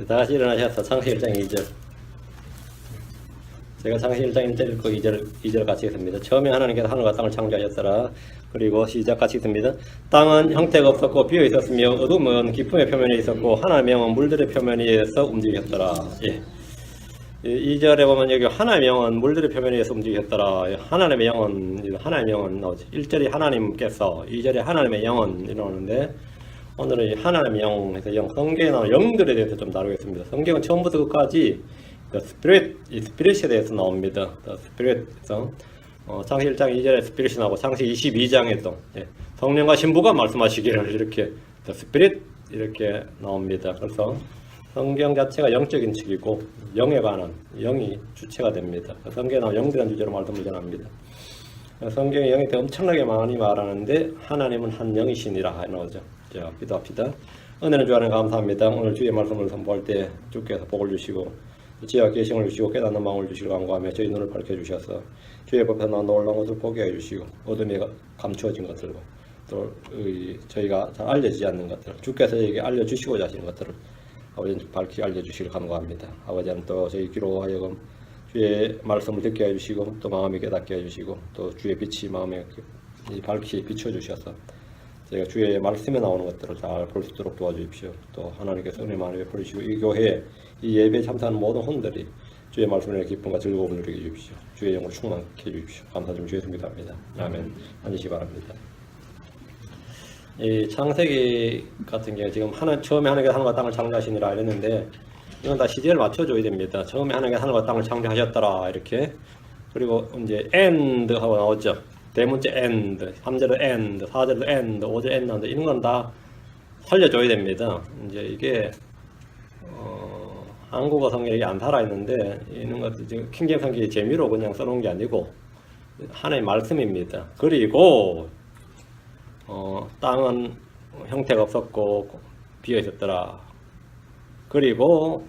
다시 일어나셔서 창세기 1장 2절. 제가 창세기 1장 1절 읽고 2절 같이 읽습니다. 처음에 하나님께서 하늘과 땅을 창조하셨더라. 그리고 시작 같이 읽습니다. 땅은 형태가 없었고 비어 있었으며 어둠은 깊음의 표면에 있었고 하나님의 영은 물들의 표면에서 움직였더라. 예. 2절에 보면 여기 하나님의 영은 물들의 표면에서 움직였더라. 하나님의 영은 나오죠. 1절이 하나님께서, 2절이 하나님의 영은 이러는데 오늘은 하나님의 영에서 성경에 나오는 영들에 대해서 좀 다루겠습니다. 성경은 처음부터 끝까지 The Spirit, 이 스피릿에 대해서 나옵니다. The Spirit에서 창세기 1장 2절에 스피릿이 나오고 창세기 22장에도 성령과 신부가 말씀하시기를 이렇게 The Spirit 이렇게 나옵니다. 그래서 성경 자체가 영적인 책이고 영에 관한 영이 주체가 됩니다. 성경에 나오는 영들이라는 주제로 말씀을 전합니다. 성경에 영에 대해 엄청나게 많이 말하는데 하나님은 한 영이시니라 나오죠. 자, 기도합시다. 은혜는 주 안에 감사합니다. 오늘 주의 말씀을 선포할 때 주께서 복을 주시고 지혜와 계시를 주시고 깨닫는 마음을 주시길 간구하며 저희 눈을 밝혀주셔서 주의 법에 나온 놀라운 것을 보게 해주시고 어둠에 감추어진 것들과 또 저희가 잘 알려지지 않는 것들 주께서 저에게 알려주시고자 하시는 것들을 아버지는 밝히 알려주시길 간구합니다. 아버지는 또 저희 귀로 하여금 주의 말씀을 듣게 해주시고 또 마음이 깨닫게 해주시고 또 주의 빛이 마음에 밝히 비춰주셔서 저희가 주의 말씀에 나오는 것들을 잘 볼 수 있도록 도와주십시오. 또 하나님께서 은혜 많이 베풀으시고 이 교회에 이 예배에 참석하는 모든 혼들이 주의 말씀의 기쁨과 즐거움을 누리게 해주십시오. 주의 영으로 충만케 해주십시오. 감사드리며 주의 이름으로 기도합니다. 아멘. 앉으시기 바랍니다. 이 창세기 같은 경우 지금 처음에 하나님께서 하늘과 땅을 창조하시니라 이랬는데 이건 다 시제를 맞춰줘야 됩니다. 처음에 하나님께서 하늘과 땅을 창조하셨더라 이렇게 그리고 이제 end 하고 나오죠. 대문자 end, 3절은 end, 4절은 end, 5절 end 이런 건 다 살려줘야 됩니다. 이제 이게 한국어 성경이 안 살아있는데 이런 것도 지금 킹제임스 성경이 재미로 그냥 써놓은 게 아니고 하나의 말씀입니다. 그리고 땅은 형태가 없었고 비어 있었더라. 그리고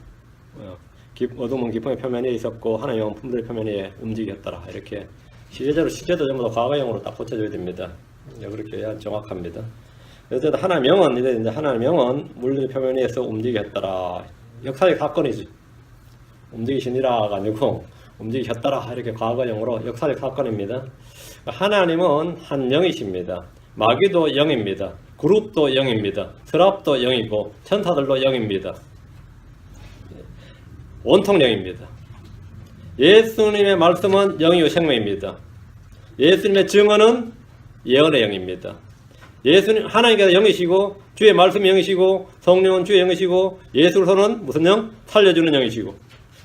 어둠은 깊음의 표면에 있었고 하나님의 영은 품들의 표면에 움직였더라. 이렇게 시제도 전부 다 과거형으로 딱 고쳐줘야 됩니다. 그렇게 해야 정확합니다. 어쨌든 하나님의 영은 물들의 표면에서 움직였더라. 역사적 사건이지. 움직이시니라가 아니고 움직이셨더라. 이렇게 과거형으로 역사적 사건입니다. 하나님은 한 영이십니다. 마귀도 영입니다. 그룹도 영입니다. 스랍도 영이고 천사들도 영입니다. 온통 영입니다. 예수님의 말씀은 영이요 생명입니다. 예수님의 증언은 예언의 영입니다. 하나님께서 영이시고 주의 말씀이 영이시고 성령은 주의 영이시고 예수로서는 무슨 영? 살려주는 영이시고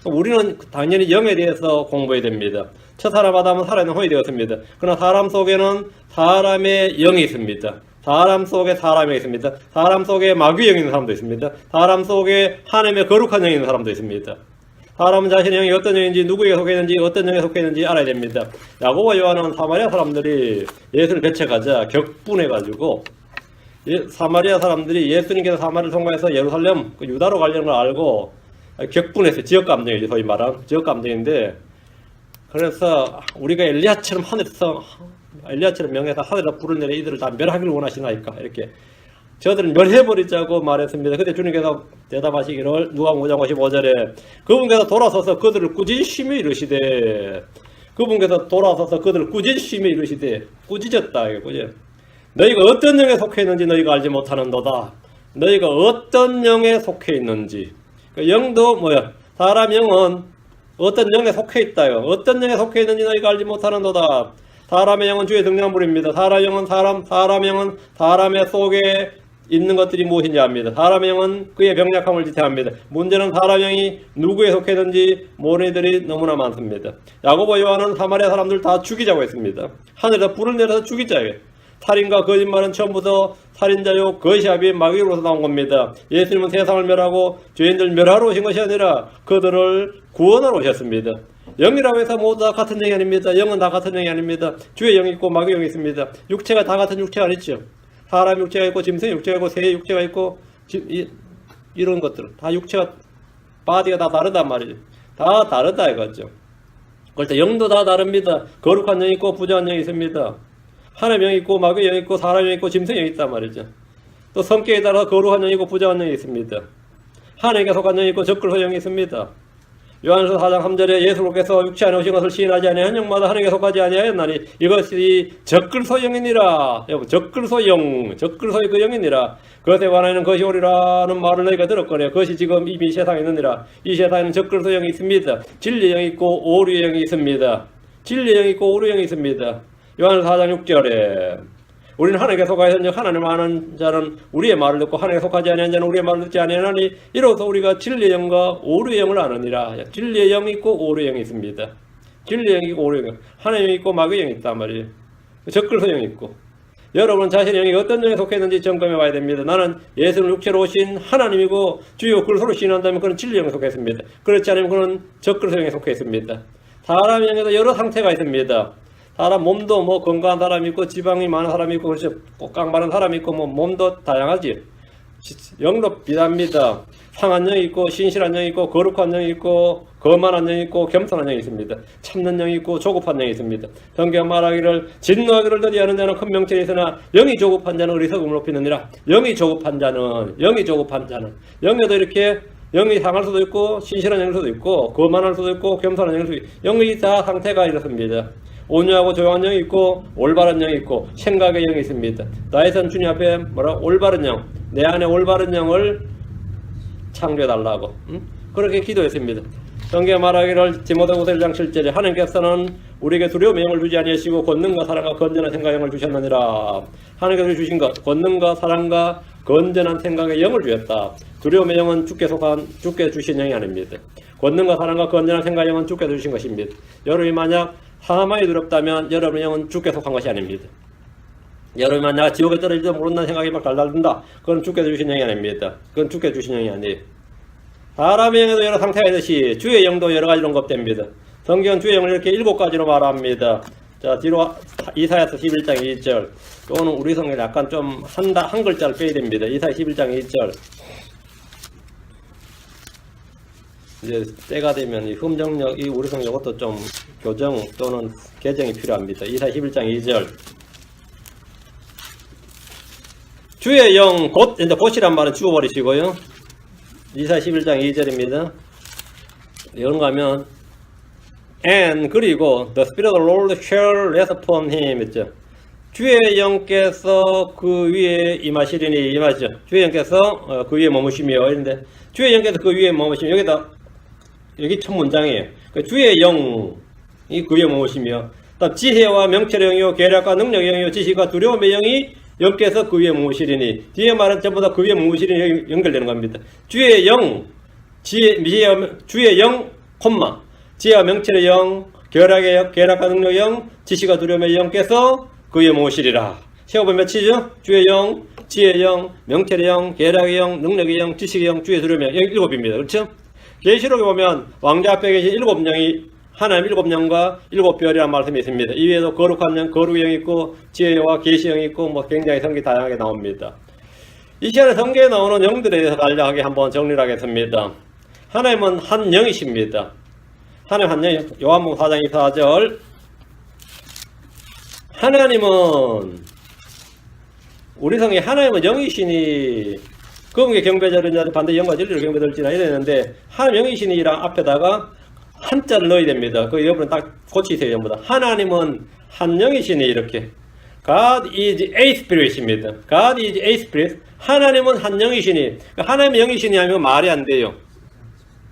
우리는 당연히 영에 대해서 공부해야 됩니다. 첫 사람 아담은 살아있는 혼이 되었습니다. 그러나 사람 속에는 사람의 영이 있습니다. 사람 속에 사람이 있습니다. 사람 속에 마귀의 영이 있는 사람도 있습니다. 사람 속에 하나님의 거룩한 영이 있는 사람도 있습니다. 사람은 자신의 영이 어떤 영인지 누구에게 속해 있는지 어떤 영에 속해 있는지 알아야 됩니다. 야고보와 요한은 사마리아 사람들이 예수를 배척하자 격분해가지고 사마리아 사람들이 예수님께서 사마리아를 통과해서 예루살렘 유다로 가려는 걸 알고 격분했어요. 지역감정이죠. 소위 말하는 지역감정인데 그래서 우리가 엘리야처럼 명예에서 하늘에서 불을 내려 이들을 다 멸하기를 원하시나이까 이렇게 저들은 멸해버리자고 말했습니다. 그때 주님께서 대답하시기를 누가복음 5장 55절에 그분께서 돌아서서 그들을 꾸짖으시며 이르시되 꾸짖었다. 그죠? 너희가 어떤 영에 속해 있는지 너희가 알지 못하는도다. 너희가 어떤 영에 속해 있는지. 그 영도 뭐야? 사람 영은 어떤 영에 속해 있다요. 어떤 영에 속해 있는지 너희가 알지 못하는도다. 사람의 영은 주의 등량불입니다. 사람의 영은 사람의 속에 있는 것들이 무엇인지 압니다. 사람의 영은 그의 병약함을 지탱합니다. 문제는 사람의 영이 누구에 속했는지 모르는 이들이 너무나 많습니다. 야고보 요한은 사마리아 사람들 다 죽이자고 했습니다. 하늘에서 불을 내려서 죽이자요. 살인과 거짓말은 처음부터 살인자요 거시압이 마귀로서 나온 겁니다. 예수님은 세상을 멸하고 죄인들 멸하러 오신 것이 아니라 그들을 구원하러 오셨습니다. 영이라고 해서 모두 다 같은 영이 아닙니다. 영은 다 같은 영이 아닙니다. 주의 영이 있고 마귀의 영이 있습니다. 육체가 다 같은 육체가 아니죠. 사람 육체가 있고 짐승 육체가 있고 새 육체가 있고 이런 것들 다 육체가 바디가 다 다르단 말이죠. 다 다르다 이거죠. 그럴 때 영도 다 다릅니다. 거룩한 영이 있고 부정한 영이 있습니다. 하나님의 영이 있고 마귀의 영이 있고 사람의 영이 있고 짐승의 영이 있단 말이죠. 또 성격에 따라서 거룩한 영이 있고 부정한 영이 있습니다. 하나님께 속한 영이 있고 적그리스도 영이 있습니다. 요한서 4장 3절에 예수께서 육체 안에 오신 것을 시인하지 아니하는 영마다 하나님께 속하지 아니하였나니 이것이 적그리스도 영이니라. 적그리스도 영, 적그리스도의 그 영이니라. 그것에 관하여는 것이 오리라는 말을 너희가 들었거니와 그것이 지금 이미 세상에 있느니라. 이 세상에는 적그리스도 영이 있습니다. 진리의 영이 있고 오류의 영이 있습니다. 진리의 영이 있고 오류의 영이 있습니다. 요한서 4장 6절에 우리는 하나님께 속하여 하나님을 아는 자는 우리의 말을 듣고 하나님께 속하지 아니한 자는 우리의 말을 듣지 아니하나니 이로써 우리가 진리의 영과 오류의 영을 아느니라. 진리의 영이 있고 오류의 영이 있습니다. 진리의 영이 있고 오류의 영, 하나님이 있고 마귀의 영이 있단 말이에요. 적그리스도 영이 있고. 여러분 자신의 영이 어떤 영에 속해 있는지 점검해 봐야 됩니다. 나는 예수를 육체로 오신 하나님이고 주요 그리스도로 시인한다면 그는 진리의 영에 속해 있습니다. 그렇지 않으면 그는 적그리스도 영에 속해 있습니다. 사람의 영에도 여러 상태가 있습니다. 사람 몸도 뭐 건강한 사람이 있고 지방이 많은 사람이 있고 그렇죠. 꽉 마른 사람이 있고 뭐 몸도 다양하지. 영도 비답니다. 상한 영이 있고 신실한 영이 있고 거룩한 영이 있고 거만한 영이 있고 겸손한 영이 있습니다. 참는 영이 있고 조급한 영이 있습니다. 성경 말하기를 진노하기를 더디하는 자는 큰 명철이 있으나 영이 조급한 자는 어리석음을 높이느니라. 영이 조급한 자는 영에도 이렇게 영이 상할 수도 있고 신실한 영일 수도 있고 거만할 수도 있고 겸손한 영일 수도 있고 영이 다 상태가 이렇습니다. 온유하고 조용한 영이 있고 올바른 영이 있고 생각의 영이 있습니다. 다윗은 주님 앞에 올바른 영, 내 안에 올바른 영을 창조해달라고 그렇게 기도했습니다. 성경 말하기를 디모데후서 1장 7절에 하나님께서는 우리에게 두려움의 영을 주지 아니하시고 권능과 사랑과 건전한 생각의 영을 주셨느니라. 하나님께서 주신 것 권능과 사랑과 건전한 생각의 영을 주셨다. 두려움의 영은 주께 주신 영이 아닙니다. 권능과 사랑과 건전한 생각의 영은 주께 주신 것입니다. 여러분이 만약 하나만이 두렵다면 여러분의 영은 주께 속한 것이 아닙니다. 여러분이 만약 지옥에 떨어질지도 모른다는 생각이 막 달달든다. 그건 주께 주신 영이 아닙니다. 그건 주께 주신 영이 아니에요. 사람의 영에도 여러 상태가 있듯이 주의 영도 여러 가지로 언급됩니다. 성경은 주의 영을 이렇게 7가지로 말합니다. 자, 뒤로 이사야서 11장 2절. 또는 우리 성경에 약간 좀 한 글자를 빼야 됩니다. 이사야 11장 2절. 이제 때가 되면 이 흠정력, 이 우리 성경 이것도 좀 교정 또는 개정이 필요합니다. 이사야 11장 2절. 주의 영, 곧이란 말은 지워버리시고요. 이사야 11장 2절입니다. 이런 거 하면 and 그리고 the spirit of the Lord shall rest upon him 있죠. 주의 영께서 그 위에 임하시리니 임하죠. 주의 영께서 그 위에 머무시며 이런데 주의 영께서 그 위에 머무시며 여기 첫 문장이에요. 주의 영이 그 위에 머무시며 다음 지혜와 명철의 영이요 계략과 능력의 영이요 지식과 두려움의 영이 영께서 그 위에 머무시리니 뒤에 말은 전부 다 그 위에 머무시리니 연결되는 겁니다. 주의 영, 주의 영, 지혜와 명철의 영, 계략과 능력의 영, 지식과 두려움의 영께서 그 위에 머무시리라. 세어보면 몇이죠? 주의 영, 지혜의 영, 명철의 영, 계략의 영, 능력의 영, 지식의 영, 주의 두려움의 영, 7입니다. 그렇죠? 계시록에 보면 왕자 앞에 계신 7영이 하나님 7영과 7별이라는 말씀이 있습니다. 이외에도 거룩한 영, 거룩의 영이 있고 지혜와 계시의 영이 있고 뭐 굉장히 성경이 다양하게 나옵니다. 이 시간에 성경에 나오는 영들에 대해서 간략하게 한번 정리를 하겠습니다. 하나님은 한 영이십니다. 하나님 한 영이 요한복음 4장 24절. 하나님은 우리 성에 하나님은 영이시니 그분께 경배드리는 자들 반드시 영과 진리로 경배드릴지라 이랬는데 하나님 영이시니랑 앞에다가 한자를 넣어야 됩니다. 그 여러분 딱 고치세요. 전부 다. 하나님은 한 영이시니 이렇게 God is a spirit입니다. God is a spirit. 하나님은 한 영이시니 하나님의 영이시니 하면 말이 안 돼요.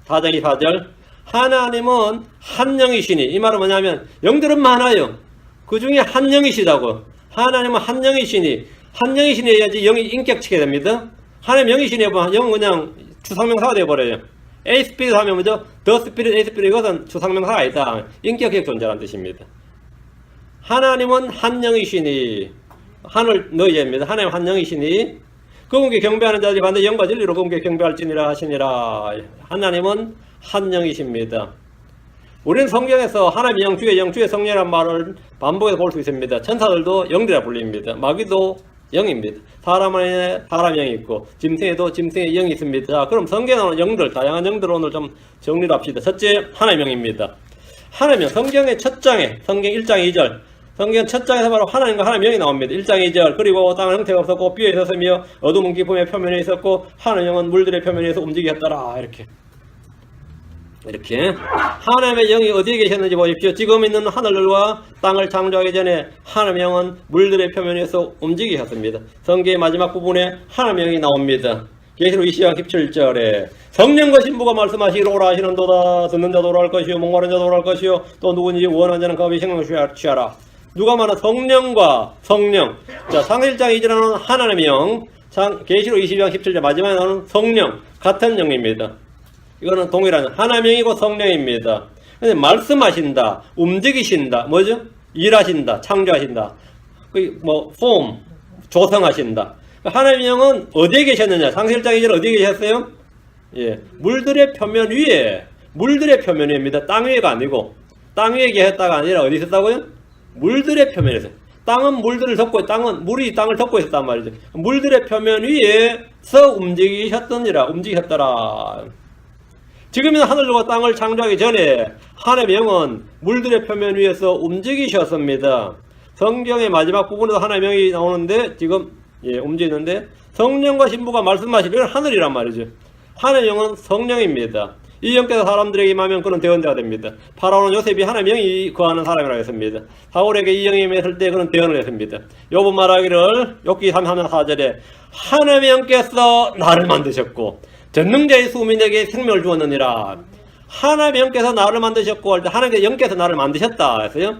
4장 24절 하나님은 한 영이시니 이 말은 뭐냐면 영들은 많아요. 그 중에 한 영이시다고. 하나님은 한 영이시니 한 영이시니 해야지 영이 인격치게 됩니다. 하나님 영이시니 하면 영은 그냥 주상명사가 되어버려요. A spirit 하면 뭐죠? The spirit, A spirit 이것은 주상명사가 아니다. 인격의 존재라는 뜻입니다. 하나님은 한 영이시니 한을 넣어야 합니다. 하나님 한 영이시니 그분께 경배하는 자들이 반드시 영과 진리로 그분께 경배할지니라 하시니라. 하나님은 한 영이십니다. 우리는 성경에서 하나님의 영, 주의 성령이라는 말을 반복해서 볼 수 있습니다. 천사들도 영들이라 불립니다. 마귀도 영입니다. 사람 안에 사람 영이 있고 짐승에도 짐승의 영이 있습니다. 자, 그럼 성경에 나오는 영들, 다양한 영들을 오늘 좀 정리를 합시다. 첫째, 하나님의 영입니다. 하나님의 영, 성경의 첫 장에 성경 1장 2절 성경 첫 장에서 바로 하나님과 하나님의 영이 나옵니다. 1장 2절. 그리고 땅은 형태가 없었고 비에 있었으며 어두운 깊음의 표면에 있었고 하나님의 영은 물들의 표면에서 움직였더라. 이렇게 하나님의 영이 어디에 계셨는지 보십시오. 지금 있는 하늘과 땅을 창조하기 전에 하나님의 영은 물들의 표면에서 움직이셨습니다. 성경의 마지막 부분에 하나님의 영이 나옵니다. 계시록 20장 17절에 성령과 신부가 말씀하시기를 오라 하시는도다. 듣는 자도 오라 할 것이요 목마른 자도 오라 할 것이요 또 누구든지 원하는 자는 그 앞에 생명을 취하라. 누가 말하는 성령과 성령. 자, 상일장 2절에는 하나님의 영, 계시록 20장 17절 마지막에 나오는 성령, 같은 영입니다. 이거는 동일한 하나님의 영이고 성령입니다. 근데 말씀하신다, 움직이신다, 뭐죠? 일하신다, 창조하신다, 폼, 조성하신다. 하나님의 영은 어디에 계셨느냐? 상실장 2절 어디에 계셨어요? 예, 물들의 표면 위에, 물들의 표면 위입니다. 땅 위에가 아니고, 땅 위에 계셨다가 아니라 어디 있었다고요? 물들의 표면에서. 땅은 물들을 덮고, 물이 땅을 덮고 있었단 말이죠. 물들의 표면 위에서 움직이셨더라. 지금 있는 하늘과 땅을 창조하기 전에 하나님의 영은 물들의 표면 위에서 움직이셨습니다. 성경의 마지막 부분에서 하나님의 영이 나오는데, 지금, 움직이는데, 성령과 신부가 말씀하시기를 이건 하늘이란 말이죠. 하나님의 영은 성령입니다. 이 영께서 사람들에게 임하면 그는 대언자가 됩니다. 파라오는 요셉이 하나님의 영이 거하는 사람이라고 했습니다. 사울에게 이 영이 임했을 때 그는 대언을 했습니다. 욥은 말하기를 욥기 3장 4절에 하나님의 영께서 나를 만드셨고 전능자의 수민에게 생명을 주었느니라. 하나님의 영께서 나를 만드셨고 할 때 하나님의 영께서 나를 만드셨다 했어요.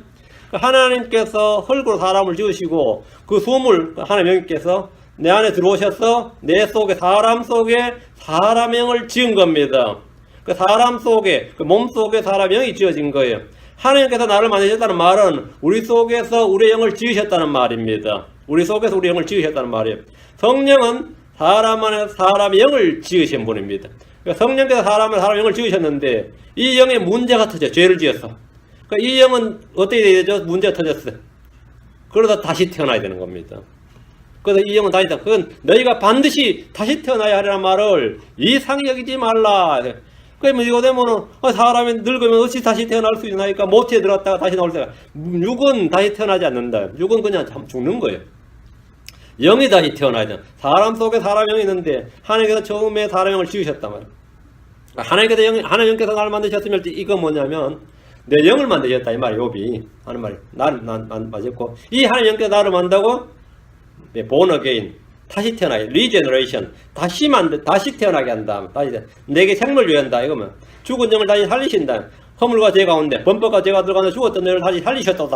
하나님께서 흙으로 사람을 지으시고 그 수물 하나님의 영께서 내 안에 들어오셔서 내 속에 사람 속에 사람의 영을 지은 겁니다. 그 사람 속에, 그 몸 속에 사람의 영이 지어진 거예요. 하나님께서 나를 만드셨다는 말은 우리 속에서 우리의 영을 지으셨다는 말입니다. 우리 속에서 우리의 영을 지으셨다는 말이에요. 성령은 사람 안에 사람의 영을 지으신 분입니다. 그러니까 성령께서 사람의 영을 지으셨는데 이 영에 문제가 터져, 죄를 지었어. 그러니까 이 영은 어떻게 돼야 되죠? 문제가 터졌어. 그러다 다시 태어나야 되는 겁니다. 그래서 이 영은 다시 그건 너희가 반드시 다시 태어나야 하라는 말을 이상히 여기지 말라. 그러면 이거 되면은 사람이 늙으면 어찌 다시 태어날 수 있나니까 모태에 들어갔다가 다시 나올 때가 육은 다시 태어나지 않는다. 육은 그냥 죽는 거예요. 영이 다시 태어나야 돼. 사람 속에 사람 영이 있는데 하나님께서 처음에 사람 영을 지으셨단 말이에요. 하나님께서 나를 만드셨으면 이거 뭐냐면 내 영을 만드셨다 이 말이에요. 욥이 하는 말이 나를 맞았고 이 하나님 영께서 나를 만다고 born again 다시 태어나게 regeneration 다시 태어나게 한다. 다시 내게 생명을 줘야 한다. 이거면 죽은 영을 다시 살리신다. 허물과 죄 가운데 범법과 죄가 들어가서 죽었던 너를 다시 살리셨다.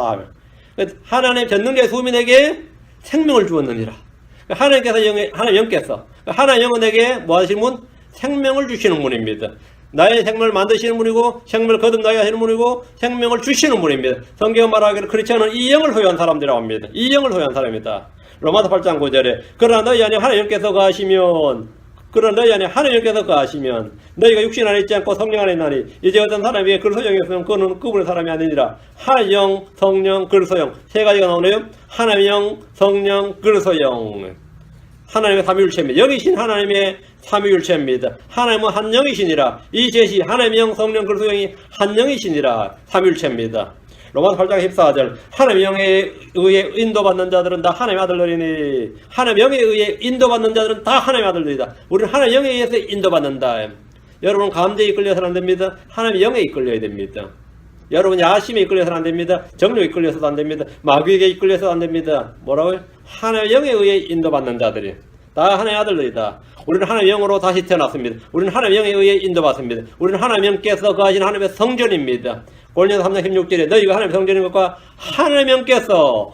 하나님 전능자의 수민에게 생명을 주었느니라. 하나님 영께서 하나님 영은 내게 뭐 하시는 분? 생명을 주시는 분입니다. 나의 생명을 만드시는 분이고 생명을 거듭나게 하시는 분이고 생명을 주시는 분입니다. 성경은 말하기를 크리스천은 이 영을 소유한 사람들이라고 합니다. 이 영을 소유한 사람이다. 로마서 8장 9절에 그러나 너희 안에 하나님께서 거하시면 너희가 육신 안에 있지 않고 성령 안에 있나니 이제 어떤 사람이 그리스도영이 없으면 그는 그분의 사람이 아니니라. 하나님, 성령, 그리스도영 세 가지가 나오네요. 하나님, 성령, 그리스도영. 하나님의 삼위일체입니다. 영이신 하나님의 삼위일체입니다. 하나님은 한 영이시니라. 이 셋이 하나님의 영, 성령, 그리스도영이 한 영이시니라. 삼위일체입니다. 로마서 8장 14절 하나님의 영에 의해 인도받는 자들은 다 하나님의 아들들이니 하나님의 영에 의해 인도받는 자들은 다 하나님의 아들들이다. 우리는 하나님의 영에 의해서 인도받는다. 여러분 감정에 이끌려서는 안 됩니다. 하나님의 영에 이끌려야 됩니다. 여러분 야심에 이끌려서는 안 됩니다. 정욕에 이끌려서도 안 됩니다. 마귀에게 이끌려서도 안 됩니다. 뭐라고요? 하나님의 영에 의해 인도받는 자들이 다 하나님의 아들들이다. 우리는 하나님의 영으로 다시 태어났습니다. 우리는 하나님의 영에 의해 인도받습니다. 우리는 하나님의 영께서 거하시는 하나님의 성전입니다. 고린도서 3장 16절에 너희가 하나님의 성전인 것과 하나님의 영께서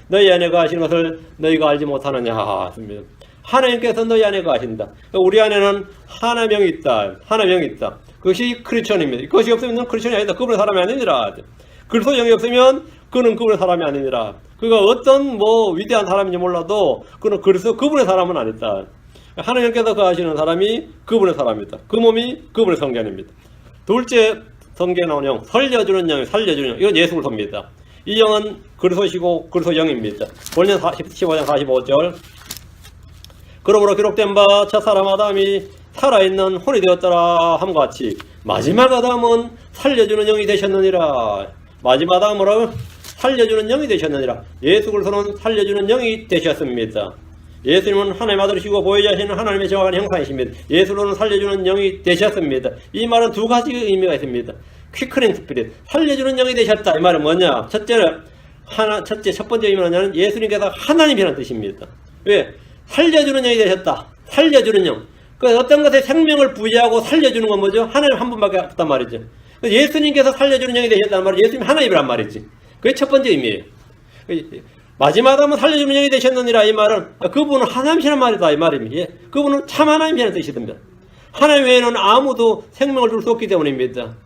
너희 안에 거하시는 것을 너희가 알지 못하느냐 했습니다. 하나님께서 너희 안에 거하신다. 우리 안에는 하나님의 영이 있다. 하나님의 영이 있다. 그것이 크리스천입니다. 그것이 없으면 크리스천이 아니다. 그분의 사람이 아니니라. 그리스도 영이 없으면 그는 그분의 사람이 아니니라. 그가 어떤 위대한 사람인지 몰라도 그는 그분의 사람은 아니다. 하나님께서 거하시는 사람이 그분의 사람이다. 그 몸이 그분의 성전입니다. 둘째 성경에 나오는 영, 살려주는 영. 이건 예수를 섭니다. 이 영은 그리스도시고 그리스도 영입니다. 고린도서 15장 45절 그러므로 기록된 바 첫사람 아담이 살아있는 혼이 되었더라 함과 같이 마지막 아담은 살려주는 영이 되셨느니라. 마지막 아담은 살려주는 영이 되셨느니라. 예수 그리스도는 살려주는 영이 되셨습니다. 예수님은 하나님 아들이시고 보혜자시는 하나님의 정확한 형상이십니다. 예수로는 살려주는 영이 되셨습니다. 이 말은 두 가지 의미가 있습니다. 퀴크닝 스피릿, 살려주는 영이 되셨다. 이 말은 뭐냐? 첫 번째 의미는 뭐냐면 예수님께서 하나님이라는 뜻입니다. 왜? 살려주는 영이 되셨다. 살려주는 영. 그 어떤 것에 생명을 부여하고 살려주는 건 뭐죠? 하나님 한 분밖에 없단 말이죠. 예수님께서 살려주는 영이 되셨다는 말은 예수님 하나님이란 말이지. 그게 첫 번째 의미예요. 마지막 아담은 살려주는 영이 되셨느니라. 이 말은 그분은 하나님이란 말이다. 이 말입니다. 예. 그분은 참 하나님이라는 뜻이든가. 하나님 외에는 아무도 생명을 줄 수 없기 때문입니다.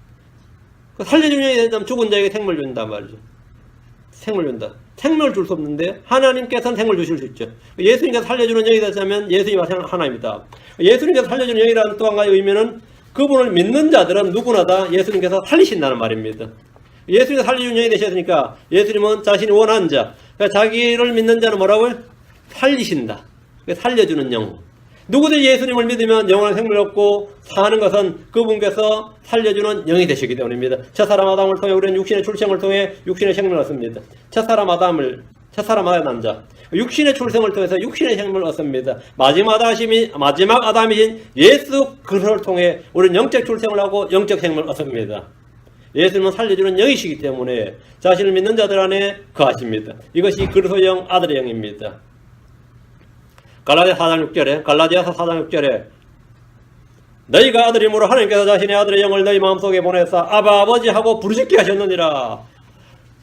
살려주는 영이 되면 죽은 자에게 생명을 준단 말이죠. 생명을 준다. 생명을 줄 수 없는데 하나님께서는 생명을 주실 수 있죠. 예수님께서 살려주는 영이 되자면 예수님이 하나님이다. 예수님께서 살려주는 영이라는 또 한 가지 의미는 그분을 믿는 자들은 누구나 다 예수님께서 살리신다는 말입니다. 예수님께서 살려주는 영이 되셨으니까 예수님은 자신이 원하는 자, 그러니까 자기를 믿는 자는 뭐라고요? 살리신다. 살려주는 영. 누구든지 예수님을 믿으면 영원한 생명을 얻고 사는 것은 그분께서 살려주는 영이 되시기 때문입니다. 첫사람 아담을 통해 우리는 육신의 출생을 통해 육신의 생명을 얻습니다. 첫사람 아담의 남자, 육신의 출생을 통해서 육신의 생명을 얻습니다. 마지막 아담이신 예수 그리스도를 통해 우리는 영적 출생을 하고 영적 생명을 얻습니다. 예수님은 살려주는 영이시기 때문에 자신을 믿는 자들 안에 거하십니다. 이것이 그리스도의 영, 아들의 영입니다. 갈라디아서 4장 6절에 너희가 아들이므로 하나님께서 자신의 아들의 영을 너희 마음속에 보내사 아바 아버지 하고 부르짖게 하셨느니라.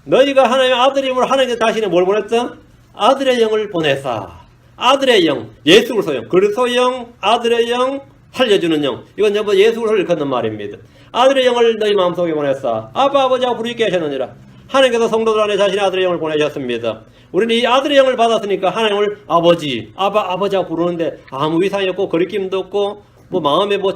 너희가 하나님의 아들이므로 하나님께서 자신의 뭘 보냈어? 아들의 영을 보내사. 아들의 영, 예수 그리스도 영, 그리스도 영, 아들의 영, 살려주는 영. 이건 전부 예수 그리스도를 일컫는 말입니다. 아들의 영을 너희 마음속에 보내사 아바 아버지하고 부르짖게 하셨느니라. 하나님께서 성도들 안에 자신의 아들의 영을 보내셨습니다. 우리는 이 아들의 영을 받았으니까 하나님을 아버지, 아버지하고 부르는데 아무 이상이 없고 거리낌도 없고 뭐 마음에 뭐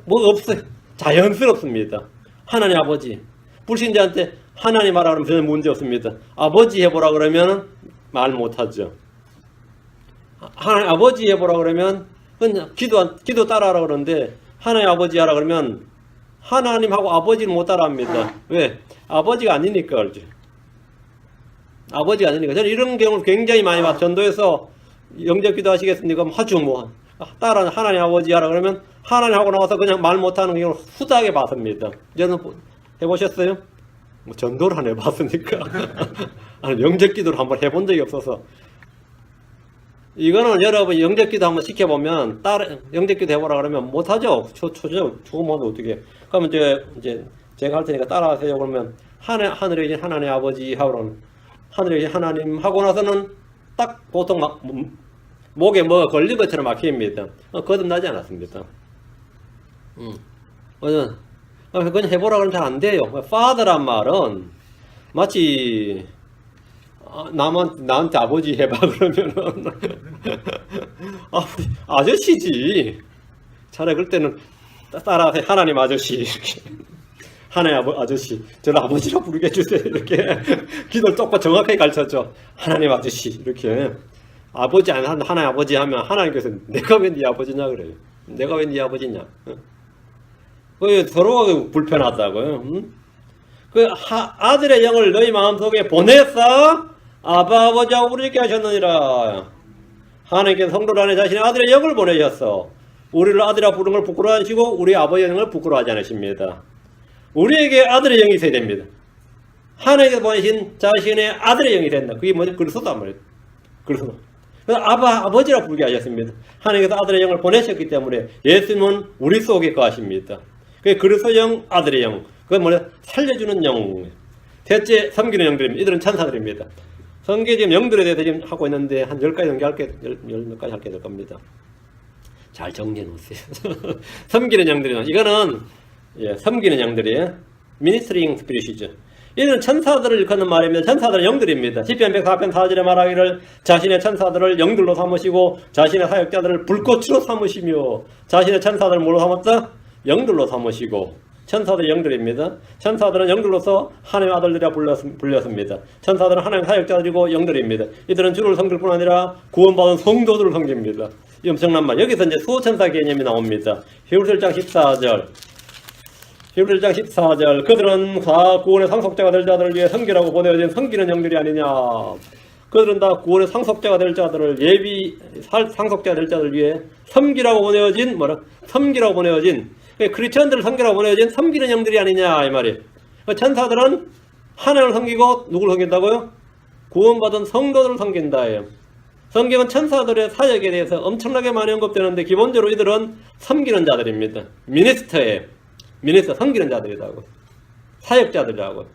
없어요. 자연스럽습니다. 하나님 아버지. 불신자한테 하나님 하라 그러면 전혀 문제 없습니다. 아버지 해보라 그러면 말 못하죠. 하나님 아버지 해보라 그러면 그냥 기도 따라하라 그러는데 하나님 아버지 하라 그러면 하나님하고 아버지는 못 따라합니다. 왜? 아버지가 아니니까 그러죠. 아버지가 아니니까. 저는 이런 경우를 굉장히 많이 봤어요. 전도에서 영접기도 하시겠습니까? 아주 따라 하나님 아버지 하라 그러면 하나님 하고 나와서 그냥 말 못하는 경우를 후하게 봤습니다. 저는 해보셨어요? 뭐 전도를 안 해봤으니까. 아니, 영접기도를 한번 해본 적이 없어서. 이거는 여러분 영접기도 한번 시켜보면 영접기도 해보라 그러면 못하죠. 저거 어떻게. 그러면 이제 제가 할 테니까 따라하세요. 그러면 하늘에 계신 하나님 아버지 하고는 하늘에 계신 하나님 하고 나서는 딱 보통 목에 뭐가 걸린 것처럼 막힙니다. 거듭나지 않았습니다. 그냥 해보라 그러면 잘 안 돼요. Father란 말은 마치 나한테 아버지 해봐 그러면은 아저씨지. 차라리 그럴 때는 따라하세요. 하나님 아저씨 이렇게. 하나님 아저씨, 저를 아버지라고 부르게 해주세요. 이렇게 기도를 똑바로 정확하게 가르쳤죠. 하나님 아저씨 이렇게. 아버지 하나님 아버지 하면 하나님께서 내가 왜 네 아버지냐 그래요. 내가 왜 네 아버지냐. 서로가 불편하다고요. 아들의 영을 너희 마음속에 보내서 아바 아버지하고 부르짖게 하셨느니라. 하나님께서 성도 안에 자신의 아들의 영을 보내셨어. 우리를 아들이라 부르는 걸 부끄러워하시고 우리 아버지의 영을 부끄러워하지 않으십니다. 우리에게 아들의 영이 있어야 됩니다. 하나님께서 보내신 자신의 아들의 영이 된다. 그게 뭐죠? 그리스도란 말이에요. 그리스도. 그래서 아버지라 부르게 하셨습니다. 하나님께서 아들의 영을 보내셨기 때문에 예수님은 우리 속에 거하십니다. 그게 그리스도 영, 아들의 영. 그건 뭐냐? 살려주는 영. 셋째, 섬기는 영들입니다. 이들은 천사들입니다. 성경에 지금 영들에 대해서 지금 하고 있는데 한 10가지 몇 가지 할게 될 겁니다. 잘 정리해 놓으세요. 섬기는 영들이요. 이거는 섬기는 영들이에요. 미니스트링 스피릿이죠. 이들은 천사들을 일컫는 말입니다. 천사들은 영들입니다. 시편 104편 4절에 말하기를 자신의 천사들을 영들로 삼으시고 자신의 사역자들을 불꽃으로 삼으시며 자신의 천사들을 뭘로 삼았다? 영들로 삼으시고. 천사들이 영들입니다. 천사들은 영들로서 하나님의 아들들이라 불렸습니다. 천사들은 하나님의 사역자들이고 영들입니다. 이들은 주를 섬길 뿐 아니라 구원받은 성도들을 섬깁니다. 이 엄청난 말. 여기서 이제 수호천사 개념이 나옵니다. 히브리서 1장 14절. 히브리 1장 14절 그들은 다 구원의 상속자가 될 자들을 위해 섬기라고 보내어진 섬기는 영들이 아니냐. 그들은 다 구원의 상속자가 될 자들을 상속자가 될 자들을 위해 섬기라고 보내어진 섬기라고 보내어진 크리스천들을 섬기라고 보내어진 섬기는 영들이 아니냐 이 말이에요. 천사들은 하나님을 섬기고 누구를 섬긴다고요? 구원받은 성도들을 섬긴다예요. 성경은 천사들의 사역에 대해서 엄청나게 많이 언급되는데 기본적으로 이들은 섬기는 자들입니다. 미니스터예요. 미니스터 섬기는 자들이라고. 사역자들이라고.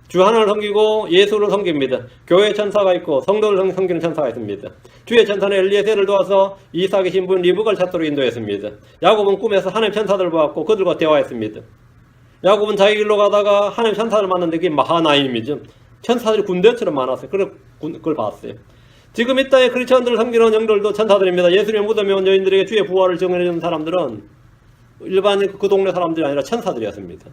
주 하나를 섬기고 예수를 섬깁니다. 교회 천사가 있고 성도를 섬기는 천사가 있습니다. 주의 천사는 엘리에셀을 도와서 이삭의 신부인 리브가를 찾도록 인도했습니다. 야곱은 꿈에서 하나님 천사들을 보았고 그들과 대화했습니다. 야곱은 자기 길로 가다가 하나님 천사를 만났는데 그게 마하나임이죠. 천사들이 군대처럼 많았어요. 그걸 봤어요. 지금 이 땅에 크리스천들을 섬기는 영들도 천사들입니다. 예수님의 무덤에 온 여인들에게 주의 부활을 증언해주는 사람들은 일반 그 동네 사람들이 아니라 천사들이었습니다.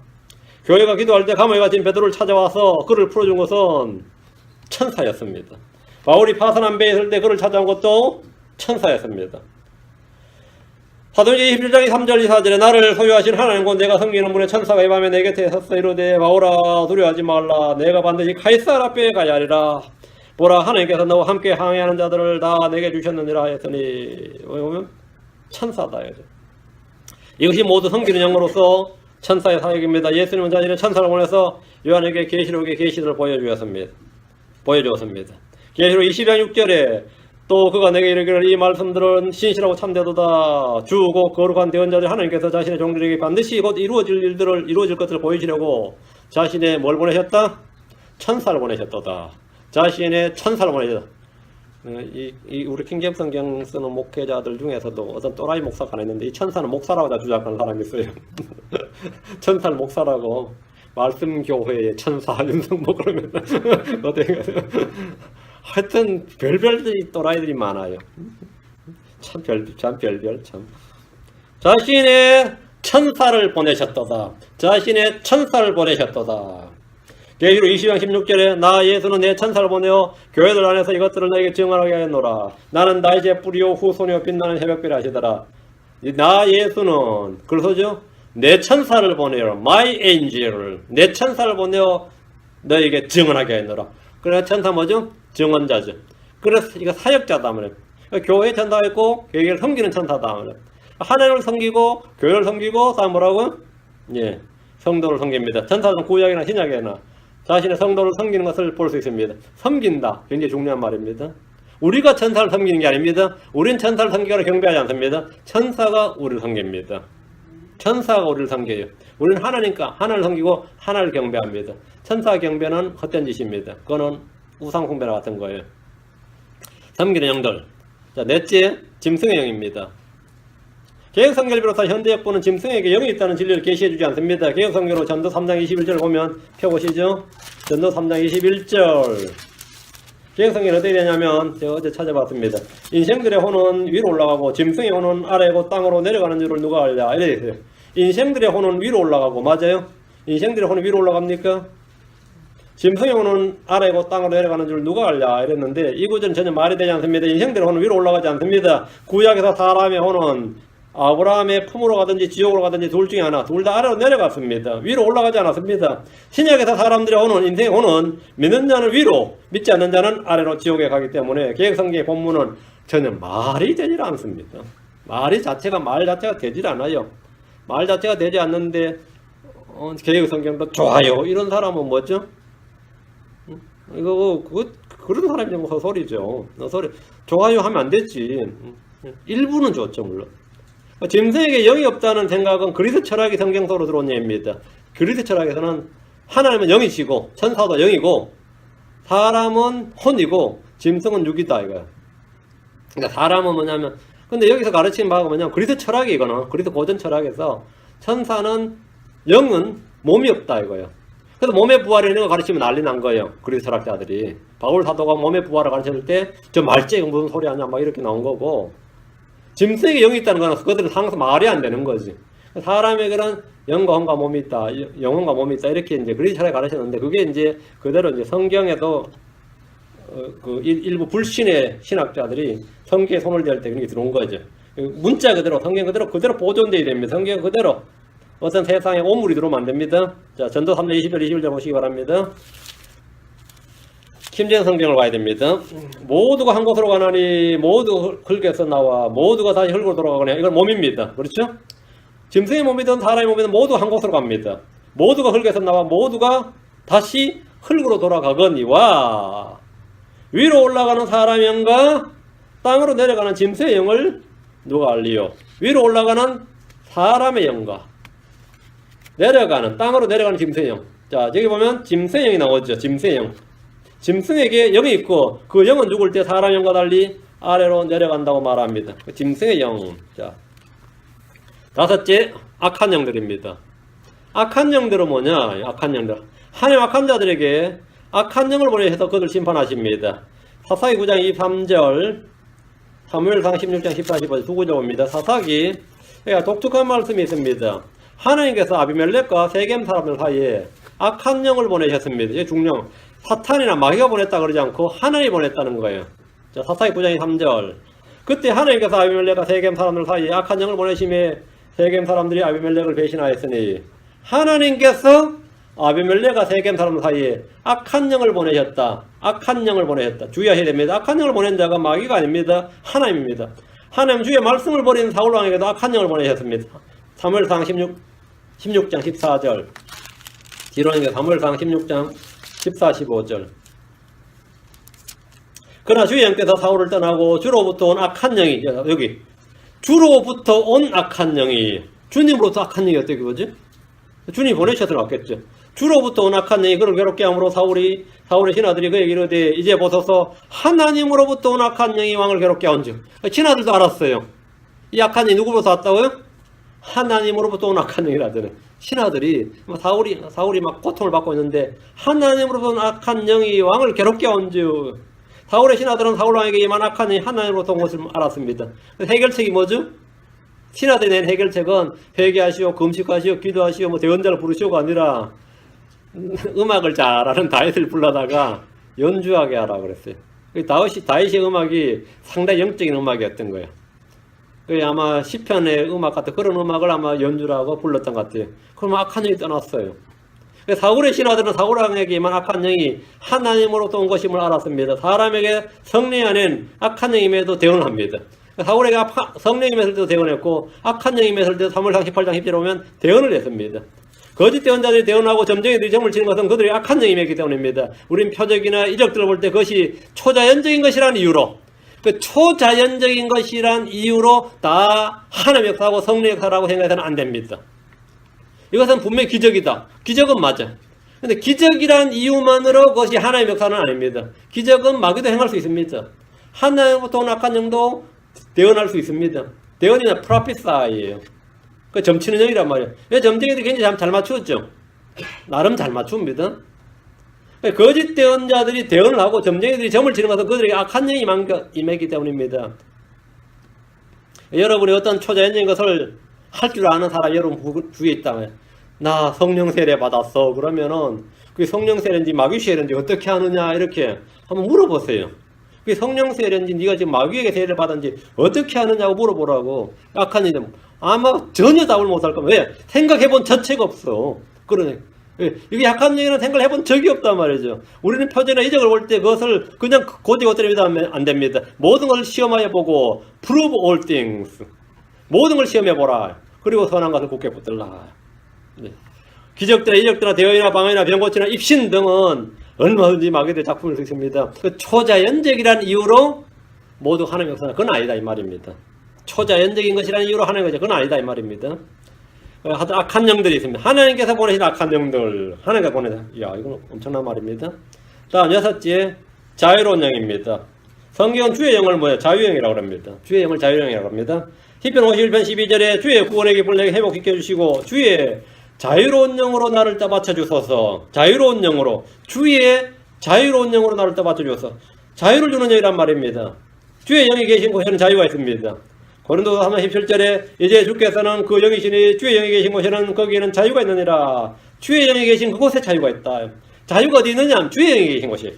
교회가 기도할 때 감옥에 갇힌 베드로를 찾아와서 그를 풀어준 것은 천사였습니다. 바울이 파선한 배에 있을 때 그를 찾아온 것도 천사였습니다. 사도행전 21장 3절 4절에 나를 소유하신 하나님과 내가 섬기는 분의 천사가 이 밤에 내 곁에 섰어 이르되 바울아 두려워하지 말라. 내가 반드시 카이사라 앞에 가야 하리라. 보라 하나님께서 너와 함께 항해하는 자들을 다 내게 주셨느니라 하였더니 보면 천사다. 이것이 모두 섬기는 영으로서 천사의 사역입니다. 예수님은 자신의 천사를 보내서 요한에게 계시록의 계시들을 보여주었습니다. 계시록 20장 6절에 또 그가 내게 이르기를 이 말씀들은 신실하고 참되도다. 주고 거룩한 대언자들 하나님께서 자신의 종들에게 반드시 곧 이루어질 것을 보이시려고 자신의 뭘 보내셨다? 천사를 보내셨도다. 자신의 천사를 보내셨다. 우리 킹제임스 성경 쓰는 목회자들 중에서도 어떤 또라이 목사가 하나 있는데 이 천사는 목사라고 다 주장하는 사람이 있어요. 천사를 목사라고 말씀교회의 천사 윤성모 그러면 어떻게 하여튼 별별 또라이들이 많아요. 참 별별. 자신의 천사를 보내셨도다. 계시록 20장 16절에 나 예수는 내 천사를 보내어 교회들 안에서 이것들을 너에게 증언하게 하였노라. 나는 다윗의 뿌리요 후손이요 빛나는 새벽별이 하시더라. 나 예수는 그래서죠. 내 천사를 보내어 my angel을 내 천사를 보내어 너에게 증언하게 하였노라. 그래서 천사 뭐죠? 증언자죠. 그래서 이거 사역자다 말이에요. 교회 천사가 있고 교회를 섬기는 천사다 말이에요. 하나님을 섬기고 교회를 섬기고 다 뭐라고요? 예, 성도를 섬깁니다. 천사는 구약이나 신약이나 자신의 성도를 섬기는 것을 볼 수 있습니다. 섬긴다. 굉장히 중요한 말입니다. 우리가 천사를 섬기는 게 아닙니다. 우리는 천사를 섬기거나 경배하지 않습니다. 천사가 우리를 섬깁니다. 천사가 우리를 섬겨요. 우리는 하나님과 하나를 섬기고 하나를 경배합니다. 천사 경배는 헛된 짓입니다. 그거는 우상 숭배와 같은 거예요. 섬기는 영들. 자, 넷째, 짐승의 영입니다. 개혁성경을 비롯한 현대역보는 짐승에게 영이 있다는 진리를 계시해주지 않습니다. 개혁성경으로 전도 3장 21절 보면 펴보시죠. 전도 3장 21절. 개혁성경이 어떻게 되냐면 제가 어제 찾아봤습니다. 인생들의 혼은 위로 올라가고 짐승의 혼은 아래고 땅으로 내려가는 줄을 누가 알랴. 이래 있어요. 인생들의 혼은 위로 올라가고 맞아요? 인생들의 혼은 위로 올라갑니까? 짐승의 혼은 아래고 땅으로 내려가는 줄 누가 알랴 이랬는데 이 구절은 전혀 말이 되지 않습니다. 인생들의 혼은 위로 올라가지 않습니다. 구약에서 사람의 혼은 아브라함의 품으로 가든지 지옥으로 가든지 둘 중에 하나, 둘 다 아래로 내려갔습니다. 위로 올라가지 않았습니다. 신약에서 사람들의 혼은, 인생의 혼은 믿는 자는 위로, 믿지 않는 자는 아래로 지옥에 가기 때문에 개혁성경의 본문은 전혀 말이 되질 않습니다. 말 자체가 되질 않아요. 말 자체가 되지 않는데 개혁성경도 좋아요. 이런 사람은 뭐죠? 그런 사람이 뭐 헛소리죠. 헛소리. 좋아요 하면 안 됐지. 일부는 좋죠, 물론. 짐승에게 영이 없다는 생각은 그리스 철학이 성경서로 들어온 예입니다. 그리스 철학에서는 하나님은 영이시고 천사도 영이고 사람은 혼이고 짐승은 육이다 이거야. 그러니까 사람은 뭐냐면 근데 여기서 가르치는 바가 뭐냐면 그리스 철학이 이거는 그리스 고전 철학에서 천사는 영은 몸이 없다 이거예요. 그래서 몸의 부활을 이런 거 가르치면 난리 난 거예요. 그리스 철학자들이. 바울 사도가 몸의 부활을 가르칠 때 저 말째 무슨 소리 하냐 막 이렇게 나온 거고 짐승에게 영이 있다는 거는 그것들은 항상 말이 안 되는 거지. 사람에게는 영과 몸이 있다, 영혼과 몸이 있다 이렇게 이제 그리스 철학에 가르쳤는데 그게 이제 그대로 이제 성경에도 그 일부 불신의 신학자들이 성경에 손을 댈 때 그런 게 들어온 거죠. 문자 그대로 성경 그대로 보존돼야 됩니다. 성경 그대로 어떤 세상에 오물이 들어오면 안 됩니다. 자, 전도 3장 20절 21절 보시기 바랍니다. 김재현 성경을 봐야 됩니다. 모두가 한 곳으로 가나니 모두 흙에서 나와 모두가 다시 흙으로 돌아가거나 이건 몸입니다. 그렇죠? 짐승의 몸이든 사람의 몸이든 모두 한 곳으로 갑니다. 모두가 흙에서 나와 모두가 다시 흙으로 돌아가거니와 위로 올라가는 사람의 영과 땅으로 내려가는 짐승의 영을 누가 알리요? 위로 올라가는 사람의 영과 내려가는 땅으로 내려가는 짐승의 영. 자, 여기 보면 짐승의 영이 나오죠. 짐승의 영. 짐승에게 영이 있고 그 영은 죽을 때 사람 영과 달리 아래로 내려간다고 말합니다. 짐승의 영. 자, 다섯째, 악한 영들입니다. 악한 영들은 뭐냐? 악한 영들. 하나님 악한 자들에게 악한 영을 보내셔서 그들 심판하십니다. 사사기 9장 23절, 사무엘상 16장 14, 15절 두 구절입니다. 사사기 독특한 말씀이 있습니다. 하나님께서 아비멜렉과 세겜 사람들 사이에 악한 영을 보내셨습니다. 이게 중령. 사탄이나 마귀가 보냈다 그러지 않고 하나님이 보냈다는 거예요. 자, 사사기 9장 3절. 그때 하나님께서 아비멜렉과 세겜 사람들 사이에 악한 영을 보내심에 세겜 사람들이 아비멜렉을 배신하였으니 하나님께서 아비멜렉과 세겜 사람들 사이에 악한 영을 보내셨다. 악한 영을 보내셨다. 주의하셔야 됩니다. 악한 영을 보낸 자가 마귀가 아닙니다. 하나님입니다. 하나님 주의 말씀을 버린 사울왕에게도 악한 영을 보내셨습니다. 사무엘상 16장 14절. 뒤로는 사무엘상 16장 14, 15절. 그러나 주의 영께서 사울을 떠나고 주로부터 온 악한 영이 여기 주로부터 온 악한 영이 주님으로부터 악한 영이 어떻게 보지? 주님이 보내셔서 왔겠죠. 주로부터 온 악한 영이 그를 괴롭게 함으로 사울의 신하들이 그에게 이르되 이제 보소서 하나님으로부터 온 악한 영이 왕을 괴롭게 한즉. 신하들도 알았어요. 이 악한 영이 누구로부터 왔다고요? 하나님으로부터 온 악한 영이라더니 신하들이 사울이 막 고통을 받고 있는데 하나님으로부터 온 악한 영이 왕을 괴롭게 한즉. 사울의 신하들은 사울 왕에게 임한 악한 영이 하나님으로부터 온 것을 알았습니다. 해결책이 뭐죠? 신하들이 낸 해결책은 회개하시오, 금식하시오, 기도하시오, 대언자를 부르시오가 아니라 음악을 잘하는 다윗을 불러다가 연주하게 하라고 그랬어요. 다윗의 음악이 상당히 영적인 음악이었던 거예요. 아마 시편의 음악 같은 그런 음악을 아마 연주하고 불렀던 것 같아요. 그러면 악한 영이 떠났어요. 사울의 신하들은 사울 왕에게 임한 악한 영이 하나님으로부터 온 것임을 알았습니다. 사람에게 성령 안엔 악한 영임에도 대언을 합니다. 사울에게 성령 임했을 때도 대언했고 악한 영이 임했을 때도 사무엘상 18장 10절에 보면 대언을 했습니다. 거짓 대언자들이 대언하고 점쟁이들이 점을 치는 것은 그들이 악한 영이 임했기 때문입니다. 우린 표적이나 이적들을 볼 때 그것이 초자연적인 것이라는 이유로 그 초자연적인 것이란 이유로 다 하나님의 역사하고 성령의 역사라고 생각해서는 안 됩니다. 이것은 분명히 기적이다. 기적은 맞아. 근데 기적이란 이유만으로 그것이 하나님의 역사는 아닙니다. 기적은 마귀도 행할 수 있습니다. 하나님부터 온 악한 영도 대언할 수 있습니다. 대언이나 프로피사이에요. 그 점치는 영이란 말이에요. 점쟁이들이 굉장히 잘 맞추었죠. 나름 잘 맞춥니다. 거짓 대언자들이 대언을 하고 점쟁이들이 점을 치는 것은 그들에게 악한 영이 임했기 때문입니다. 여러분이 어떤 초자연적인 것을 할 줄 아는 사람이 여러분 주위에 있다면 나 성령 세례 받았어. 그러면은 그게 성령 세례인지 마귀 세례인지 어떻게 하느냐 이렇게 한번 물어보세요. 그게 성령 세례인지 네가 지금 마귀에게 세례를 받았는지 어떻게 하느냐고 물어보라고. 악한 일은 아마 전혀 답을 못할 겁니다. 왜? 생각해본 자체가 없어. 그러네. 이게 약한 얘기는 생각을 해본 적이 없단 말이죠. 우리는 표적이나 이적을 볼 때 그것을 그냥 고지고대로 믿으면 안 됩니다. 모든 것을 시험하여 보고 prove all things. 모든 걸 시험해 보라. 그리고 선한 것을 굳게 붙들라. 네. 기적들이나 이적들이나 대언이나 방언이나 병고치나 입신 등은 얼마든지 마귀의 작품일 수 있습니다. 그 초자연적이라는 이유로 모두 하나님의 역사는 그건 아니다 이 말입니다. 초자연적인 것이라는 이유로 하나님의 역사는 그건 아니다 이 말입니다. 악한 영들이 있습니다. 하나님께서 보내신 악한 영들. 하나님께서 보내신. 이야, 이건 엄청난 말입니다. 다음 여섯째, 자유로운 영입니다. 성경은 주의 영을 뭐예요? 자유의 영이라고 합니다. 주의 영을 자유의 영이라고 합니다. 시편 51편 12절에 주의 구원의 기쁨을 내게 회복시켜 주시고 주의 자유로운 영으로 나를 떠받쳐 주소서. 자유로운 영으로. 주의 자유로운 영으로 나를 떠받쳐 주소서. 자유를 주는 영이란 말입니다. 주의 영이 계신 곳에는 자유가 있습니다. 고린도서 3장 17절에 이제 주께서는 그 영이시니 주의 영이 계신 곳에는 거기에는 자유가 있느니라. 주의 영이 계신 그곳에 자유가 있다. 자유가 어디 있느냐? 주의 영이 계신 곳이.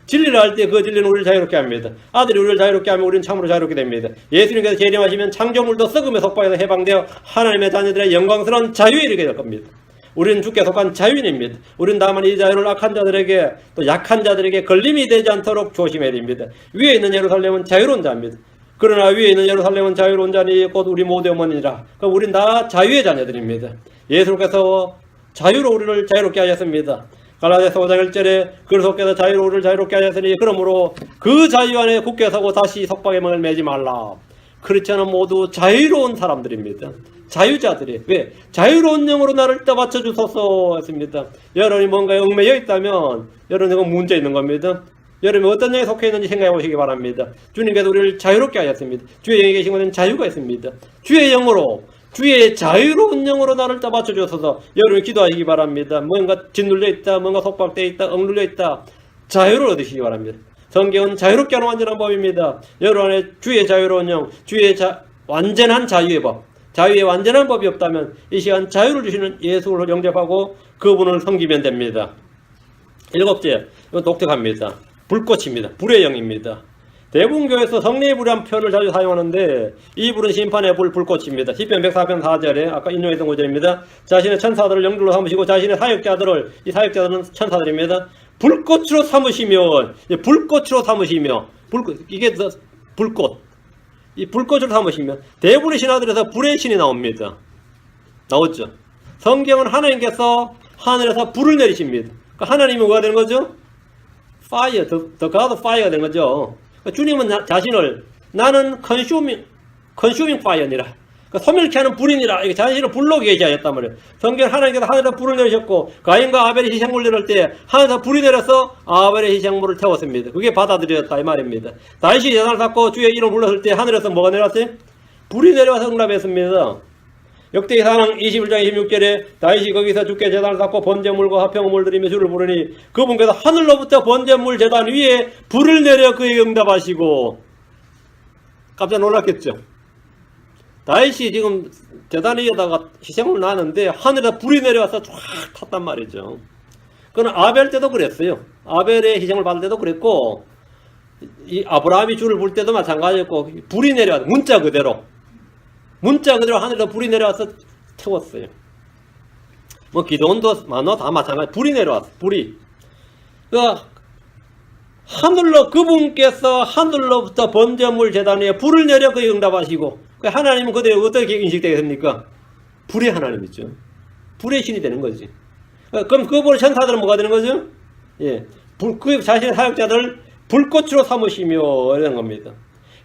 진리를 할 때 그 진리는 우리를 자유롭게 합니다. 아들이 우리를 자유롭게 하면 우리는 참으로 자유롭게 됩니다. 예수님께서 재림하시면 창조물도 썩음의 속박에서 해방되어 하나님의 자녀들의 영광스러운 자유에 이르게 될 겁니다. 우리는 주께 속한 자유인입니다. 우리는 다만 이 자유를 악한 자들에게 또 약한 자들에게 걸림이 되지 않도록 조심해야 됩니다. 위에 있는 예루살렘은 자유로운 자입니다. 그러나 위에 있는 예루살렘은 자유로운 자니 곧 우리 모두의 어머니라. 그럼 우린 다 자유의 자녀들입니다. 예수께서 자유로 우리를 자유롭게 하셨습니다. 갈라디아서 5장 1절에 그리스도께서 자유로 우리를 자유롭게 하셨으니 그러므로 그 자유 안에 굳게 서고 다시 속박의 멍을 매지 말라. 크리스천은 모두 자유로운 사람들입니다. 자유자들이. 왜? 자유로운 영으로 나를 떠받쳐 주소서 했습니다. 여러분이 뭔가에 얽매여 있다면 여러분은 문제 있는 겁니다. 여러분이 어떤 영에 속해 있는지 생각해 보시기 바랍니다. 주님께서 우리를 자유롭게 하셨습니다. 주의 영에 계신 것은 자유가 있습니다. 주의 영으로, 주의 자유로운 영으로 나를 떠받쳐 주소서 여러분이 기도하시기 바랍니다. 뭔가 짓눌려 있다, 뭔가 속박되어 있다, 억눌려 있다. 자유를 얻으시기 바랍니다. 성경은 자유롭게 하는 완전한 법입니다. 여러분 안에 주의 자유로운 영, 주의 완전한 자유의 법, 자유의 완전한 법이 없다면 이 시간 자유를 주시는 예수를 영접하고 그분을 섬기면 됩니다. 7째, 이건 독특합니다. 불꽃입니다. 불의 영입니다. 대부분 교회에서 성례의 불이라는 표현을 자주 사용하는데 이 불은 심판의 불꽃입니다. 시편 104편 4절에 아까 인용했던 구절입니다. 자신의 천사들을 영주로 삼으시고 자신의 사역자들을, 이 사역자들은 천사들입니다. 불꽃으로 삼으시며, 불꽃으로 삼으시며, 이게 불꽃. 이 불꽃으로 삼으시며, 대부분의 신화들에서 불의 신이 나옵니다. 나오죠. 성경은 하나님께서 하늘에서 불을 내리십니다. 그러니까 하나님이 뭐가 되는 거죠? Fire, the God of Fire가 되는 거죠. 그러니까 주님은 자신을 나는 consuming fire니라. 그러니까 소멸케 하는 불이니라. 이게 자신을 불로 계시하였단 말이에요. 성경 하나님께서 하늘에서 불을 내리셨고 가인과 아벨이 희생물을 내릴 때 하늘에서 불이 내려서 아벨의 희생물을 태웠습니다. 그게 받아들여졌다 이 말입니다. 다윗이 제단을 쌓고 주의 이름을 불렀을 때 하늘에서 뭐가 내려왔어요? 불이 내려와서 응답했습니다. 역대기상 21장 26절에 다윗이 거기서 주께 제단을 쌓고 번제물과 화평음을 드리며 주를 부르니 그분께서 하늘로부터 번제물 제단 위에 불을 내려 그에게 응답하시고 깜짝 놀랐겠죠. 다윗이 지금 제단 위에다가 희생을 나는데 하늘에서 불이 내려와서 쫙 탔단 말이죠. 그건 아벨 때도 그랬어요. 아벨의 희생을 받을 때도 그랬고 이 아브라함이 주를 부를 때도 마찬가지였고 불이 내려와서 문자 그대로 하늘에서 불이 내려와서 태웠어요. 뭐 기도원도 만화 다 마찬가지. 불이 내려왔어. 불이. 그러니까 하늘로 그분께서 하늘로부터 번제물 제단 위에 불을 내려 그에 응답하시고 하나님은 그들이 어떻게 인식되겠습니까? 불의 하나님이죠. 불의 신이 되는 거지. 그럼 그분의 천사들은 뭐가 되는 거죠? 예, 그 자신의 사역자들을 불꽃으로 삼으시며 이런 겁니다.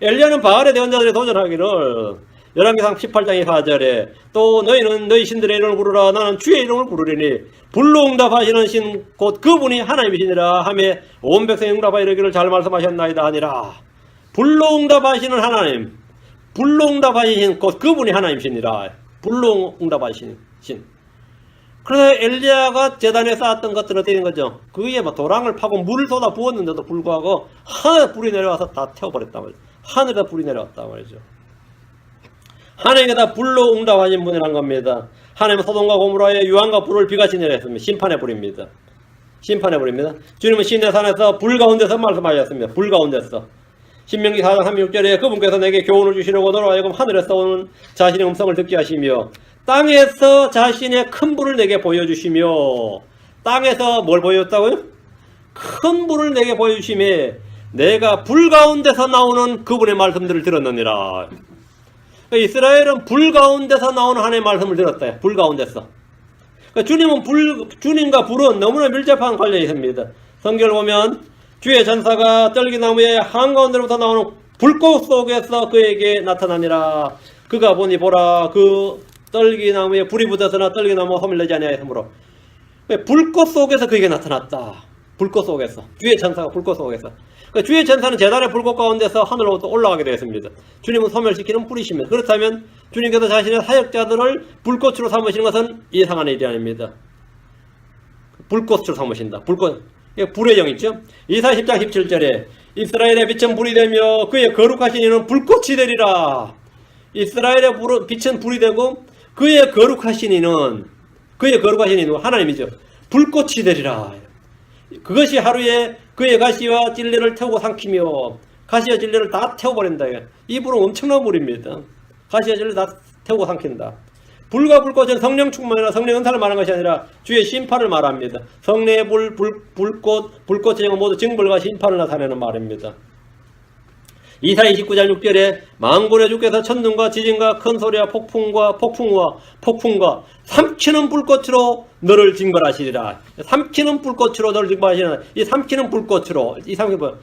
엘리야는 바알의 대언자들이 도전하기를 열왕기상 18장 4절에 또 너희는 너희 신들의 이름을 부르라 나는 주의 이름을 부르리니 불로 응답하시는 신 곧 그분이 하나님이시니라 하며 온 백성이 응답하여 이르기를 잘 말씀하셨나이다 하니라. 불로 응답하시는 하나님, 불로 응답하시는 곧 그분이 하나님이시니라. 불로 응답하시는 신. 그래서 엘리야가 제단에 쌓았던 것들은 어떻게 된 거죠? 그 위에 막 도랑을 파고 물을 쏟아 부었는데도 불구하고 하늘에 불이 내려와서 다 태워버렸단 말이죠. 하늘에 불이 내려왔단 말이죠. 하나님께서 불로 응답하신 분이란 겁니다. 하나님은 소돔과 고모라에 유황과 불을 비같이 내렸습니다. 심판의 불입니다. 심판의 불입니다. 주님은 시내 산에서 불 가운데서 말씀하셨습니다. 불 가운데서. 신명기 4장 36절에 그분께서 내게 교훈을 주시려고 너로 하여금 하늘에서 오는 자신의 음성을 듣게 하시며 땅에서 자신의 큰 불을 내게 보여주시며 땅에서 뭘 보여줬다고요? 큰 불을 내게 보여주시며 내가 불 가운데서 나오는 그분의 말씀들을 들었느니라. 이스라엘은 불 가운데서 나오는 하나님의 말씀을 들었다. 불 가운데서. 주님과 불은 너무나 밀접한 관련이 있습니다. 성경을 보면 주의 전사가 떨기나무의 한가운데로부터 나오는 불꽃 속에서 그에게 나타나니라. 그가 보니 보라 그 떨기나무에 불이 붙었으나 떨기나무가 소멸되지 아니하였으므로 불꽃 속에서 그에게 나타났다. 불꽃 속에서. 주의 전사가 불꽃 속에서. 주의 전사는 제단의 불꽃 가운데서 하늘로부터 올라가게 되었습니다. 주님은 소멸시키는 불이십니다. 그렇다면 주님께서 자신의 사역자들을 불꽃으로 삼으시는 것은 이상한 일이 아닙니다. 불꽃으로 삼으신다. 불꽃. 불의 영이죠. 이사야 10장 17절에 이스라엘의 빛은 불이 되며 그의 거룩하신 이는 불꽃이 되리라. 이스라엘의 빛은 불이 되고 그의 거룩하신 이는 하나님이죠. 불꽃이 되리라. 그것이 하루에 그의 가시와 진리를 태우고 삼키며 가시와 진리를 다 태워버린다. 이 불은 엄청난 불입니다. 가시와 진리를 다 태우고 삼킨다. 불과 불꽃은 성령 충만이나 성령 은사를 말하는 것이 아니라 주의 심판을 말합니다. 성령의 불꽃의 영은 모두 징벌과 심판을 나타내는 말입니다. 이사야 29장 6절에 만군의 주께서 천둥과 지진과 큰 소리와 폭풍과 삼키는 불꽃으로 너를 징벌하시리라. 삼키는 불꽃으로 너를 징벌하시리라. 이 삼키는 불꽃으로 이 삼키는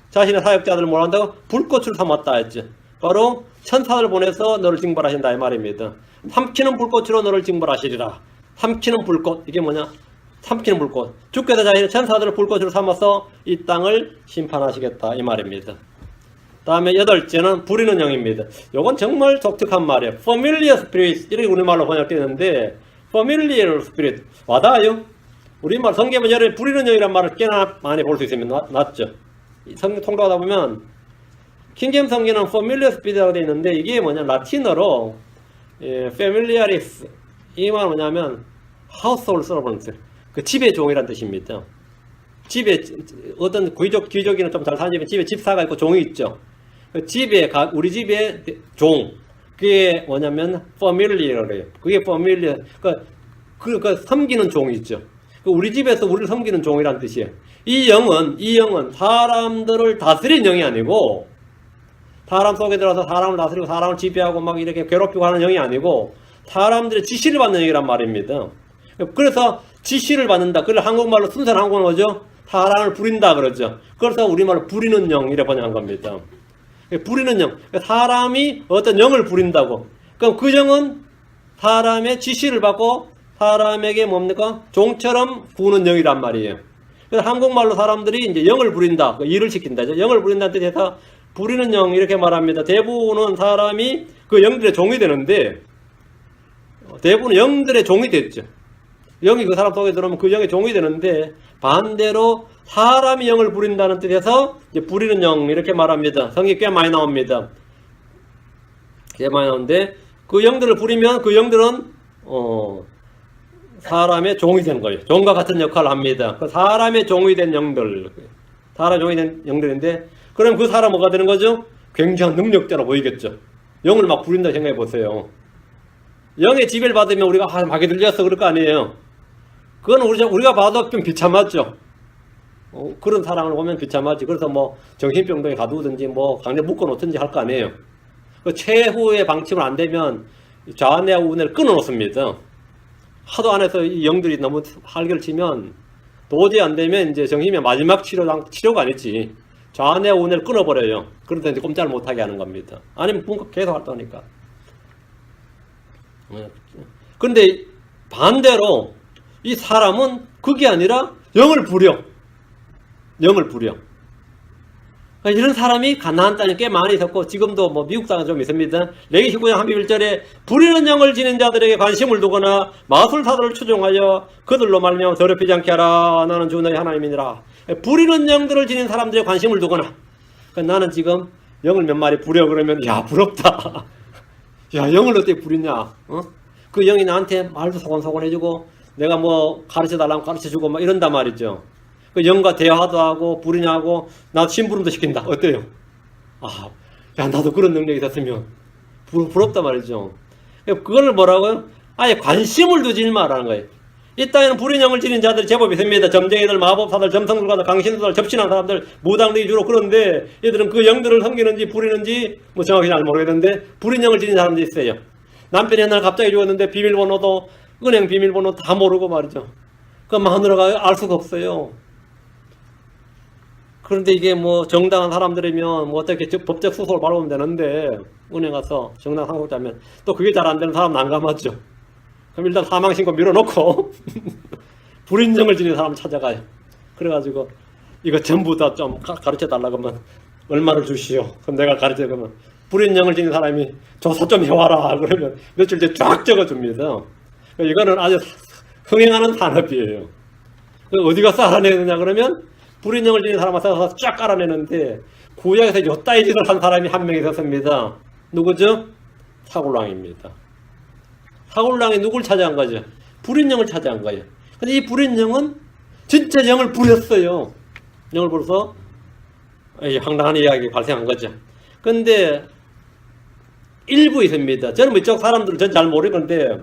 자신의 사역자들을 뭐라 한다고? 불꽃으로 삼았다 했죠. 바로 천사를 보내서 너를 징벌하신다 이 말입니다. 삼키는 불꽃으로 너를 징벌하시리라. 삼키는 불꽃, 이게 뭐냐? 삼키는 불꽃. 주께서 자신의 천사들을 불꽃으로 삼아서 이 땅을 심판하시겠다 이 말입니다. 다음에 8째는 부리는 영입니다. 이건 정말 독특한 말이에요. familiar spirit, 이렇게 우리말로 번역되는데 familiar spirit, 와닿아요? 우리말 성경에 여러분 부리는 영이라는 말을 꽤나 많이 볼 수 있습니다. 맞죠? 성경 통독하다 보면 킹제임 성경은 familiar spirit이라고 되어 있는데 이게 뭐냐, 라틴어로 familiaris, 이 말은 뭐냐면 household servants, 그 집의 종이라는 뜻입니다. 집에 어떤 귀족이나 좀 잘 사는 집에 집에 집사가 있고 종이 있죠. 집에 우리 집의 종, 그게 뭐냐면 familiar이라고 해요. 그게 familiar, 그 섬기는 종이 있죠. 우리 집에서 우리를 섬기는 종이라는 뜻이에요. 이 영은 사람들을 다스리는 영이 아니고, 사람 속에 들어가서 사람을 다스리고 사람을 지배하고 막 이렇게 괴롭히고 하는 영이 아니고 사람들의 지시를 받는 영이란 말입니다. 그래서 지시를 받는다. 그걸 한국말로 순수한 한국어는 뭐죠? 사람을 부린다 그러죠. 그래서 우리말로 부리는 영 이렇게 번역한 겁니다. 부리는 영, 사람이 어떤 영을 부린다고. 그럼 그 영은 사람의 지시를 받고 사람에게 뭡니까? 종처럼 구는 영이란 말이에요. 그래서 한국말로 사람들이 이제 영을 부린다, 일을 시킨다. 영을 부린다는 뜻에서 부리는 영 이렇게 말합니다. 대부분은 사람이 그 영들의 종이 되는데, 대부분은 영들의 종이 됐죠. 영이 그 사람 속에 들어오면 그 영의 종이 되는데, 반대로 사람이 영을 부린다는 뜻에서 이제 부리는 영 이렇게 말합니다. 성경에 꽤 많이 나옵니다. 꽤 많이 나오는데 그 영들을 부리면 그 영들은 사람의 종이 된 거예요. 종과 같은 역할을 합니다. 그 사람의 종이 된 영들, 사람의 종이 된 영들인데, 그럼 그 사람 뭐가 되는 거죠? 굉장한 능력자로 보이겠죠. 영을 막 부린다 생각해 보세요. 영의 지배를 받으면 우리가 마귀 들렸어 그럴 거 아니에요. 그건 우리가 봐도 좀 비참하죠. 그런 사람을 보면 비참하지. 그래서 뭐 정신병동에 가두든지 뭐 강제 묶어놓든지 할 거 아니에요. 그 최후의 방침을 안 되면 좌뇌하고 우뇌를 끊어놓습니다. 하도 안에서 이 영들이 너무 활개를 치면 도저히 안 되면 이제 정신의 마지막 치료가 아니지. 좌뇌하고 우뇌를 끊어버려요. 그러다 이제 꼼짝을 못하게 하는 겁니다. 아니면 계속 활동하니까. 그런데 반대로 이 사람은 그게 아니라 영을 부려. 이런 사람이 가나안 땅에 꽤 많이 있었고 지금도 뭐 미국 땅에 좀 있습니다. 레위기 19장 31절에 부리는 영을 지닌 자들에게 관심을 두거나 마술사들을 추종하여 그들로 말미암아 더럽히지 않게 하라. 나는 주 너희 하나님이니라. 부리는 영들을 지닌 사람들에 관심을 두거나, 나는 지금 영을 몇 마리 부려 그러면 야 부럽다. 야 영을 어떻게 부리냐. 그 영이 나한테 말도 소곤소곤 해주고 내가 뭐 가르쳐달라면 가르쳐주고 막 이런단 말이죠. 그 영과 대화도 하고 부리냐고 나도 심부름도 시킨다. 어때요? 야 나도 그런 능력이 있었으면 부럽단 말이죠. 그걸 뭐라고요? 아예 관심을 두지 말라는 거예요. 이 땅에는 불인 영을 지닌 자들이 제법 있습니다. 점쟁이들, 마법사들, 점성술가들, 강신들, 접신한 사람들, 무당들이 주로. 그런데 얘들은 그 영들을 섬기는지 부리는지 뭐 정확히 잘 모르겠는데 불인 영을 지닌 사람들이 있어요. 남편이 옛날 갑자기 죽었는데 비밀번호도, 은행 비밀번호 다 모르고 말이죠. 그 마누라가 알 수가 없어요. 그런데 이게 뭐 정당한 사람들이면 뭐 어떻게 법적 수소를 밟으면 되는데, 은행 가서 정당한 상속자면 또 그게 잘 안 되는 사람 난감하죠. 그럼 일단 사망신고 밀어놓고 불인정을 지닌 사람 찾아가요. 그래가지고 이거 전부 다 좀 가르쳐 달라고 하면 얼마를 주시오. 그럼 내가 가르쳐 그러면 불인정을 지닌 사람이 조사 좀 해와라. 그러면 며칠 뒤에 쫙 적어줍니다. 이거는 아주 흥행하는 산업이에요. 어디 가서 알아내느냐 그러면 불인정을 지닌 사람을 써서 쫙 깔아내는데, 구약에서 요따위 짓을 한 사람이 한 명 있었습니다. 누구죠? 사울왕입니다. 사울왕이 누굴 찾아간 거죠? 불인영을 찾아간 거예요. 근데 이 불인영은 진짜 영을 부렸어요. 영을 벌써 황당한 이야기가 발생한 거죠. 근데 일부 있습니다. 저는 뭐 이쪽 사람들은 전 잘 모르는데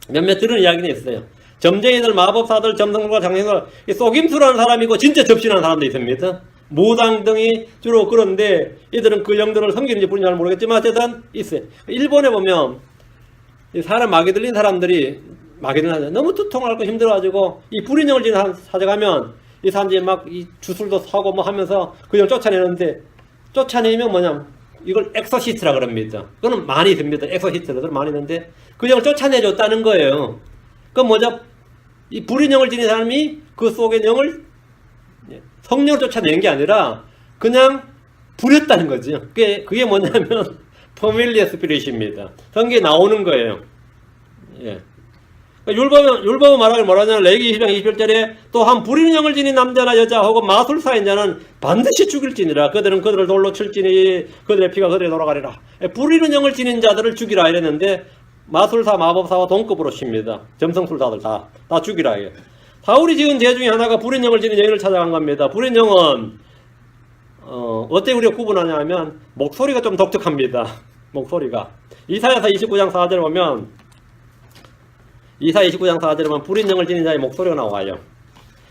몇몇 들은 이야기는 있어요. 점쟁이들, 마법사들, 점성술과 장생들, 속임수라는 사람이고 진짜 접신하는 사람도 있습니다. 무당 등이 주로 그런데 이들은 그 영들을 섬기는지 부르는지 잘 모르겠지만 어쨌든 있어요. 일본에 보면 사람 마귀 들린 사람들이 마귀 들린 너무 두통하고 힘들어가지고 이 불인 영을 지닌 사정하면 이 사람들이 막 이 주술도 사고 뭐 하면서 그 영 쫓아내는데 쫓아내면 뭐냐 이걸 엑소시스트라 그럽니다. 그거는 많이 있습니다. 엑소시스트들 많이 있는데 그 영을 쫓아내줬다는 거예요. 그럼 뭐죠? 이 불인 영을 지닌 사람이 그 속의 영을 성령을 쫓아낸 게 아니라 그냥 부렸다는 거죠. 그게 뭐냐면 퍼밀리어 스피릿입니다. 성경에 나오는 거예요. 예. 율법은 말하길 뭐라냐면 레위기 20장 21절에 또한 부리는 영을 지닌 남자나 여자 혹은 마술사인 자는 반드시 죽일지니라. 그들은 그들을 돌로 칠지니 그들의 피가 그들에 돌아가리라. 부리는 영을 지닌 자들을 죽이라 이랬는데 마술사, 마법사와 동급으로 칩니다. 점성술사들 다 죽이라 해요. 사울이 지은 죄 중에 하나가 불인 영을 지닌 여인을 찾아간 겁니다. 불인 영은 어떻게 우리가 구분하냐 하면 목소리가 좀 독특합니다. 목소리가 이사야서 29장 4절에 보면 불인 영을 지닌 자의 목소리가 나와요.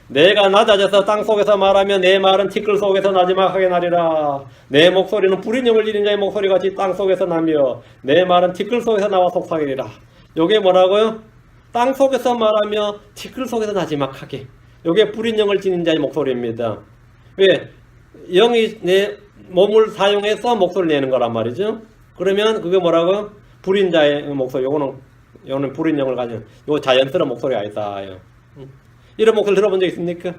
내가 낮아져서 땅 속에서 말하며 내 말은 티끌 속에서 나지막하게 나리라. 내 목소리는 불인 영을 지닌 자의 목소리같이 땅 속에서 나며 내 말은 티끌 속에서 나와 속삭이리라. 요게 뭐라고요? 땅 속에서 말하며 티끌 속에서 나지막하게. 요게 불인 영을 지닌 자의 목소리입니다. 왜? 영이 내 몸을 사용해서 목소리를 내는 거란 말이죠. 그러면 그게 뭐라고요? 불인 자의 목소리. 요거는 불인 영을 가진 요 자연스러운 목소리가 아니다. 이런 목소리 들어본 적 있습니까?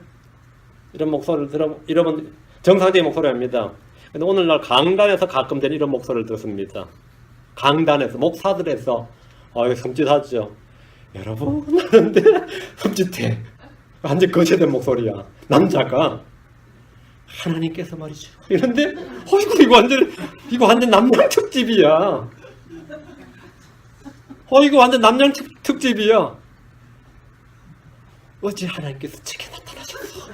이런 목소리를 들어본 정상적인 목소리입니다. 근데 오늘날 강단에서 가끔 된 이런 목소리를 듣습니다. 강단에서 목사들에서 이거 섬찟하죠. 여러분 하는데 섬찟해. 완전 거체된 목소리야. 남자가 하나님께서 말이죠. 이런데 이거 완전 남양 특집이야. 이거 완전 남양 특집이야. 어제 하나님께서 제게 나타나셨어.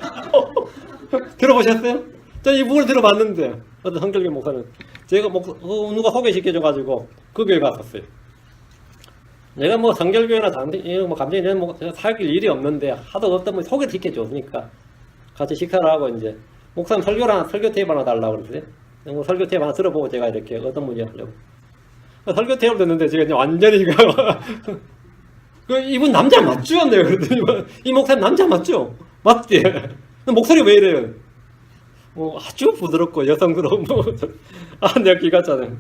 들어보셨어요? 저 이 부분을 들어봤는데 어떤 성결교 목사는 제가 누가 소개시켜줘가지고 그 교회 갔었어요. 내가 뭐 성결교회나 감정이 이런 제가 사귈 일이 없는데 하도 없다 뭐 소개를 시켜줬으니까 같이 식사를 하고 이제 목사님 설교 테이프 하나 달라고 그랬어요. 뭐 설교 테이프 하나 들어보고 제가 이렇게 어떤 문제 하려고 설교 테이프 듣는데 제가 이제 완전히 이분 남자 맞죠? 내가 그랬더니 이 목사님 남자 맞죠? 맞지? 목소리 왜 이래요? 아주 부드럽고 여성스러운 내가 기갔잖아요.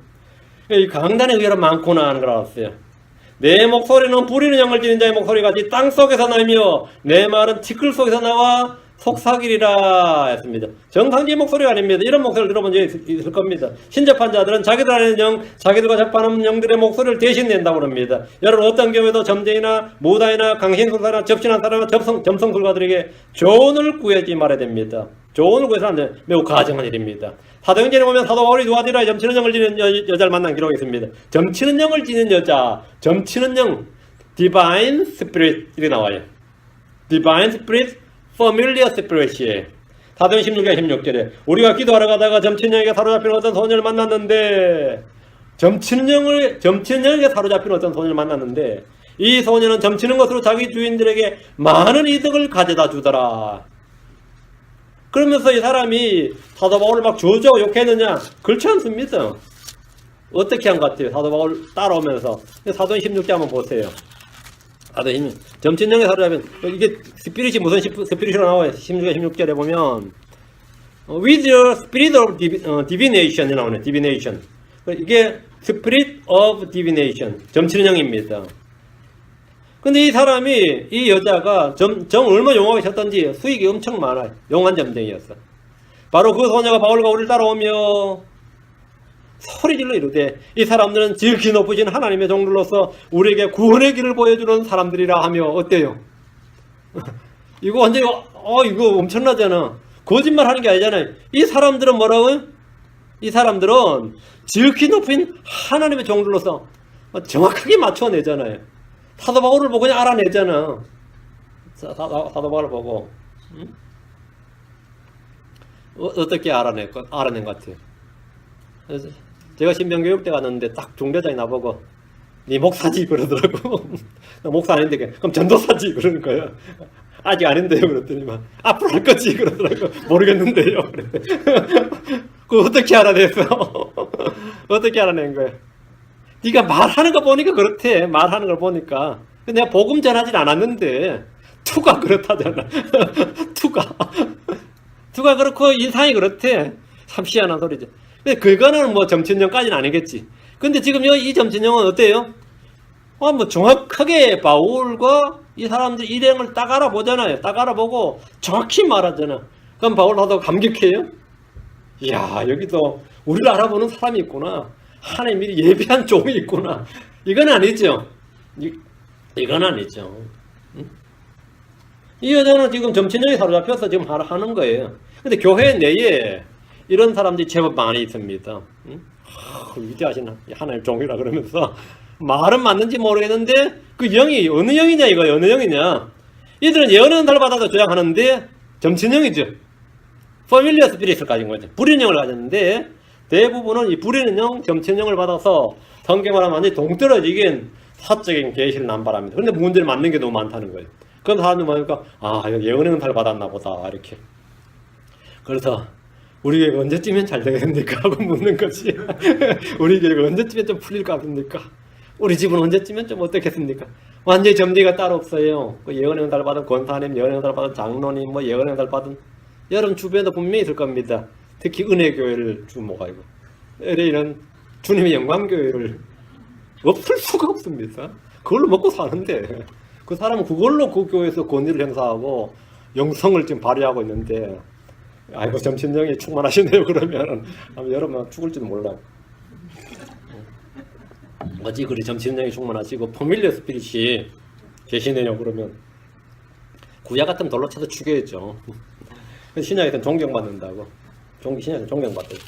이 강단에 의외로 많구나 하는 걸 알았어요. 내 목소리는 부리는 영을 지닌 자의 목소리같이 땅속에서 나며 내 말은 티끌 속에서 나와 속삭이리라 했습니다. 정상적인 목소리가 아닙니다. 이런 목소리를 들어본 적이 있을 겁니다. 신접한 자들은 자기들 안에 영, 자기들과 접하는 영들의 목소리를 대신 낸다고 합니다. 여러분 어떤 경우에도 점쟁이나 무당이나 강신술사나 접신한 사람은 점성술가들에게 조언을 구하지 말아야 됩니다. 조언을 구해서 안 돼. 매우 가증한 일입니다. 사도행전에 보면 사도 바울이 누아디라에 점치는 영을 지닌 여자를 만난 기록이 있습니다. 점치는 영을 지닌 여자, 점치는 영, Divine Spirit 이렇게 나와요. Divine Spirit, Familiar Spirit이에요. 사도행 16장 16절에 우리가 기도하러 가다가 점치는 영에게 사로잡힌 어떤 소년을 만났는데 점치는 영에게 사로잡힌 어떤 소년을 만났는데 이 소년은 점치는 것으로 자기 주인들에게 많은 이득을 가져다 주더라. 그러면서 이 사람이 사도 바울을 막 조져 욕했느냐? 그렇지 않습니다. 어떻게 한 것 같아요? 사도 바울 따라오면서 사도행 16장 한번 보세요. 사도행 점친영에 사로잡힌 이게 스피릿이 무슨 스피릿으로 나와요? 16절에 보면 with the spirit of divination 이 나오네. divination. 이게 spirit of divination 점친영입니다. 근데 이 사람이, 이 여자가 얼마나 용하게 쳤던지 수익이 엄청 많아요. 용한 점쟁이였어. 바로 그 소녀가 바울과 우리를 따라오며 소리질러 이르되 이 사람들은 지극히 높으신 하나님의 종들로서 우리에게 구원의 길을 보여주는 사람들이라 하며 어때요? 이거 완전히 이거 엄청나잖아. 거짓말 하는 게 아니잖아요. 이 사람들은 뭐라고요? 이 사람들은 지극히 높은 하나님의 종들로서 정확하게 맞춰내잖아요. 사도 바울을 보고 그냥 알아내잖아. 사도 바울을 보고. 응? 어떻게 알아낸 것 같아요? 그래서 제가 신병교육대 갔는데 딱 중대장이 나보고 네 목사지 그러더라고. 나 목사 아닌데 그럼 전도사지 그러는 거예요. 아직 아닌데요 그랬더니만 앞으로 할 거지 그러더라고. 모르겠는데요. 그 어떻게 알아냈어? 어떻게 알아낸 거야? 네가 말하는 거 보니까 그렇대. 말하는 걸 보니까. 근데 내가 복음 전하진 않았는데 투가 그렇다잖아. 투가 그렇고 인상이 그렇대. 참 희한한 소리죠. 근데 그거는 뭐 점친형까지는 아니겠지. 근데 지금 이 점친형은 어때요? 뭐 정확하게 바울과 이 사람들 일행을 딱 알아보잖아요. 딱 알아보고 정확히 말하잖아. 그럼 바울 나도 감격해요? 이야, 여기도 우리를 알아보는 사람이 있구나. 하나님 미리 예비한 종이 있구나. 이건 아니죠. 이건 아니죠. 이 여자는 지금 점친형에 사로잡혀서 지금 하는 거예요. 근데 교회 내에 이런 사람들이 제법 많이 있습니다. 위대하신 하나님 종이라 그러면서 말은 맞는지 모르겠는데 그 영이 어느 영이냐 이거 어느 영이냐. 이들은 예언의 은사를 받아서 주장하는데 점친형이죠. 퍼밀리어 스피릿을 가진 거죠. 부리는 영을 가졌는데 대부분은 이 부리는 영, 점친형을 받아서 성경을 하면 완전히 동떨어지긴 사적인 계시를 남발합니다. 그런데 문제를 맞는 게 너무 많다는 거예요. 그럼 사람들이 보니까 예언의 은사를 받았나 보다 이렇게. 그래서 우리 교회가 언제쯤엔 잘 되겠습니까? 하고 묻는 거지. 우리 교회가 언제쯤엔 좀 풀릴 것 같습니까? 우리 집은 언제쯤엔 좀 어떻겠습니까? 완전히 점리가 따로 없어요. 예언의 은사를 받은 권사님, 예언의 은사를 받은 장로님, 예언의 은사를 받은 여러분 주변에도 분명히 있을 겁니다. 특히 은혜교회를 주목하고 LA는 주님의 영광교회를 없을 수가 없습니다. 그걸로 먹고 사는데 그 사람은 그걸로 그 교회에서 권위를 행사하고 영성을 지금 발휘하고 있는데 아이고 점친형이 충만하시네요. 그러면 여러분 죽을지도 몰라. 어찌 그리 점친형이 충만하시고 포밀리어 스피릿이 계시네요. 그러면 구약 같은 돌로 쳐서 죽여야죠. 신약에서는 존경받는다고. 신약에서는 존경받대요.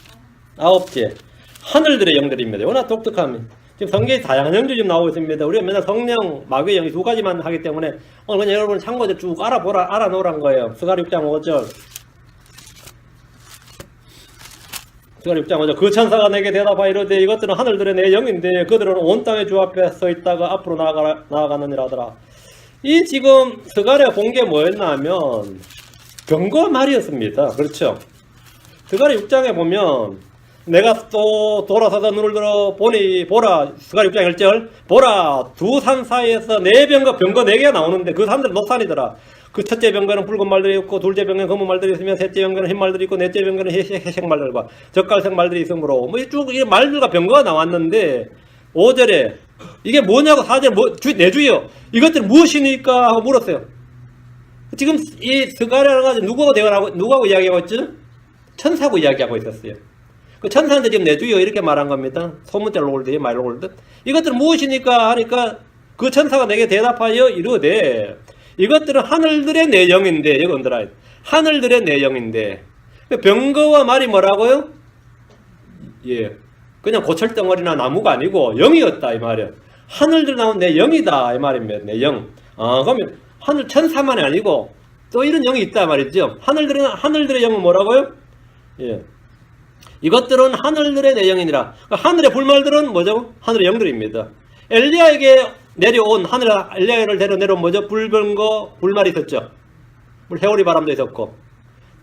9째, 하늘들의 영들입니다. 워낙 독특함이. 지금 성경에 다양한 영들이 좀 나오고 있습니다. 우리가 맨날 성령, 마귀의 영이 두 가지만 하기 때문에 오늘 그냥 여러분 참고해서 쭉 알아놓으란 거예요. 스가랴 6장 5절. 스가랴 6장 5절. 그 천사가 내게 대답하여 이르되 이것들은 하늘들의 내 영인데 그들은 온 땅의 주 앞에 서 있다가 앞으로 나아가느니라 하더라. 이 지금 스가랴 본 게 뭐였나 하면 경고 말이었습니다. 그렇죠? 스가랴 6장에 보면 내가 또 돌아서서 눈을 들어 보니 보라 스가랴 6장 1절 보라 두 산 사이에서 네 병거 4개가 나오는데 그 산들은 녹산이더라. 그 첫째 병거는 붉은 말들이 있고 둘째 병거는 검은 말들이 있으며 셋째 병거는 흰 말들이 있고 넷째 병거는 회색 말들과 젓갈색 말들이 있으므로 쭉 이 말들과 병거가 나왔는데 5절에 이게 뭐냐고 4절 내주요 이것들 무엇이니까 하고 물었어요. 지금 이 스가랴를 가지고 누구하고 이야기하고 있죠? 천사하고 이야기하고 있었어요. 그 천사한테 지금 내주요 이렇게 말한 겁니다. 소문자로 올 때, 말로 올 때. 이것들은 무엇이니까 하니까 그 천사가 내게 대답하여 이르되 이것들은 하늘들의 내영인데, 여기 온더라. 하늘들의 내영인데. 병거와 말이 뭐라고요? 예. 그냥 고철덩어리나 나무가 아니고 영이었다, 이 말이야. 하늘들 나온 내 영이다, 이 말입니다. 내 영. 그러면 하늘 천사만이 아니고 또 이런 영이 있다 말이죠. 하늘들의 영은 뭐라고요? 예. 이것들은 하늘들의 내영이니라. 하늘의 불말들은 뭐죠? 하늘의 영들입니다. 엘리야에게 내려온 엘리야를 내려온 뭐죠? 불병거 불말이 있었죠. 해오리 바람도 있었고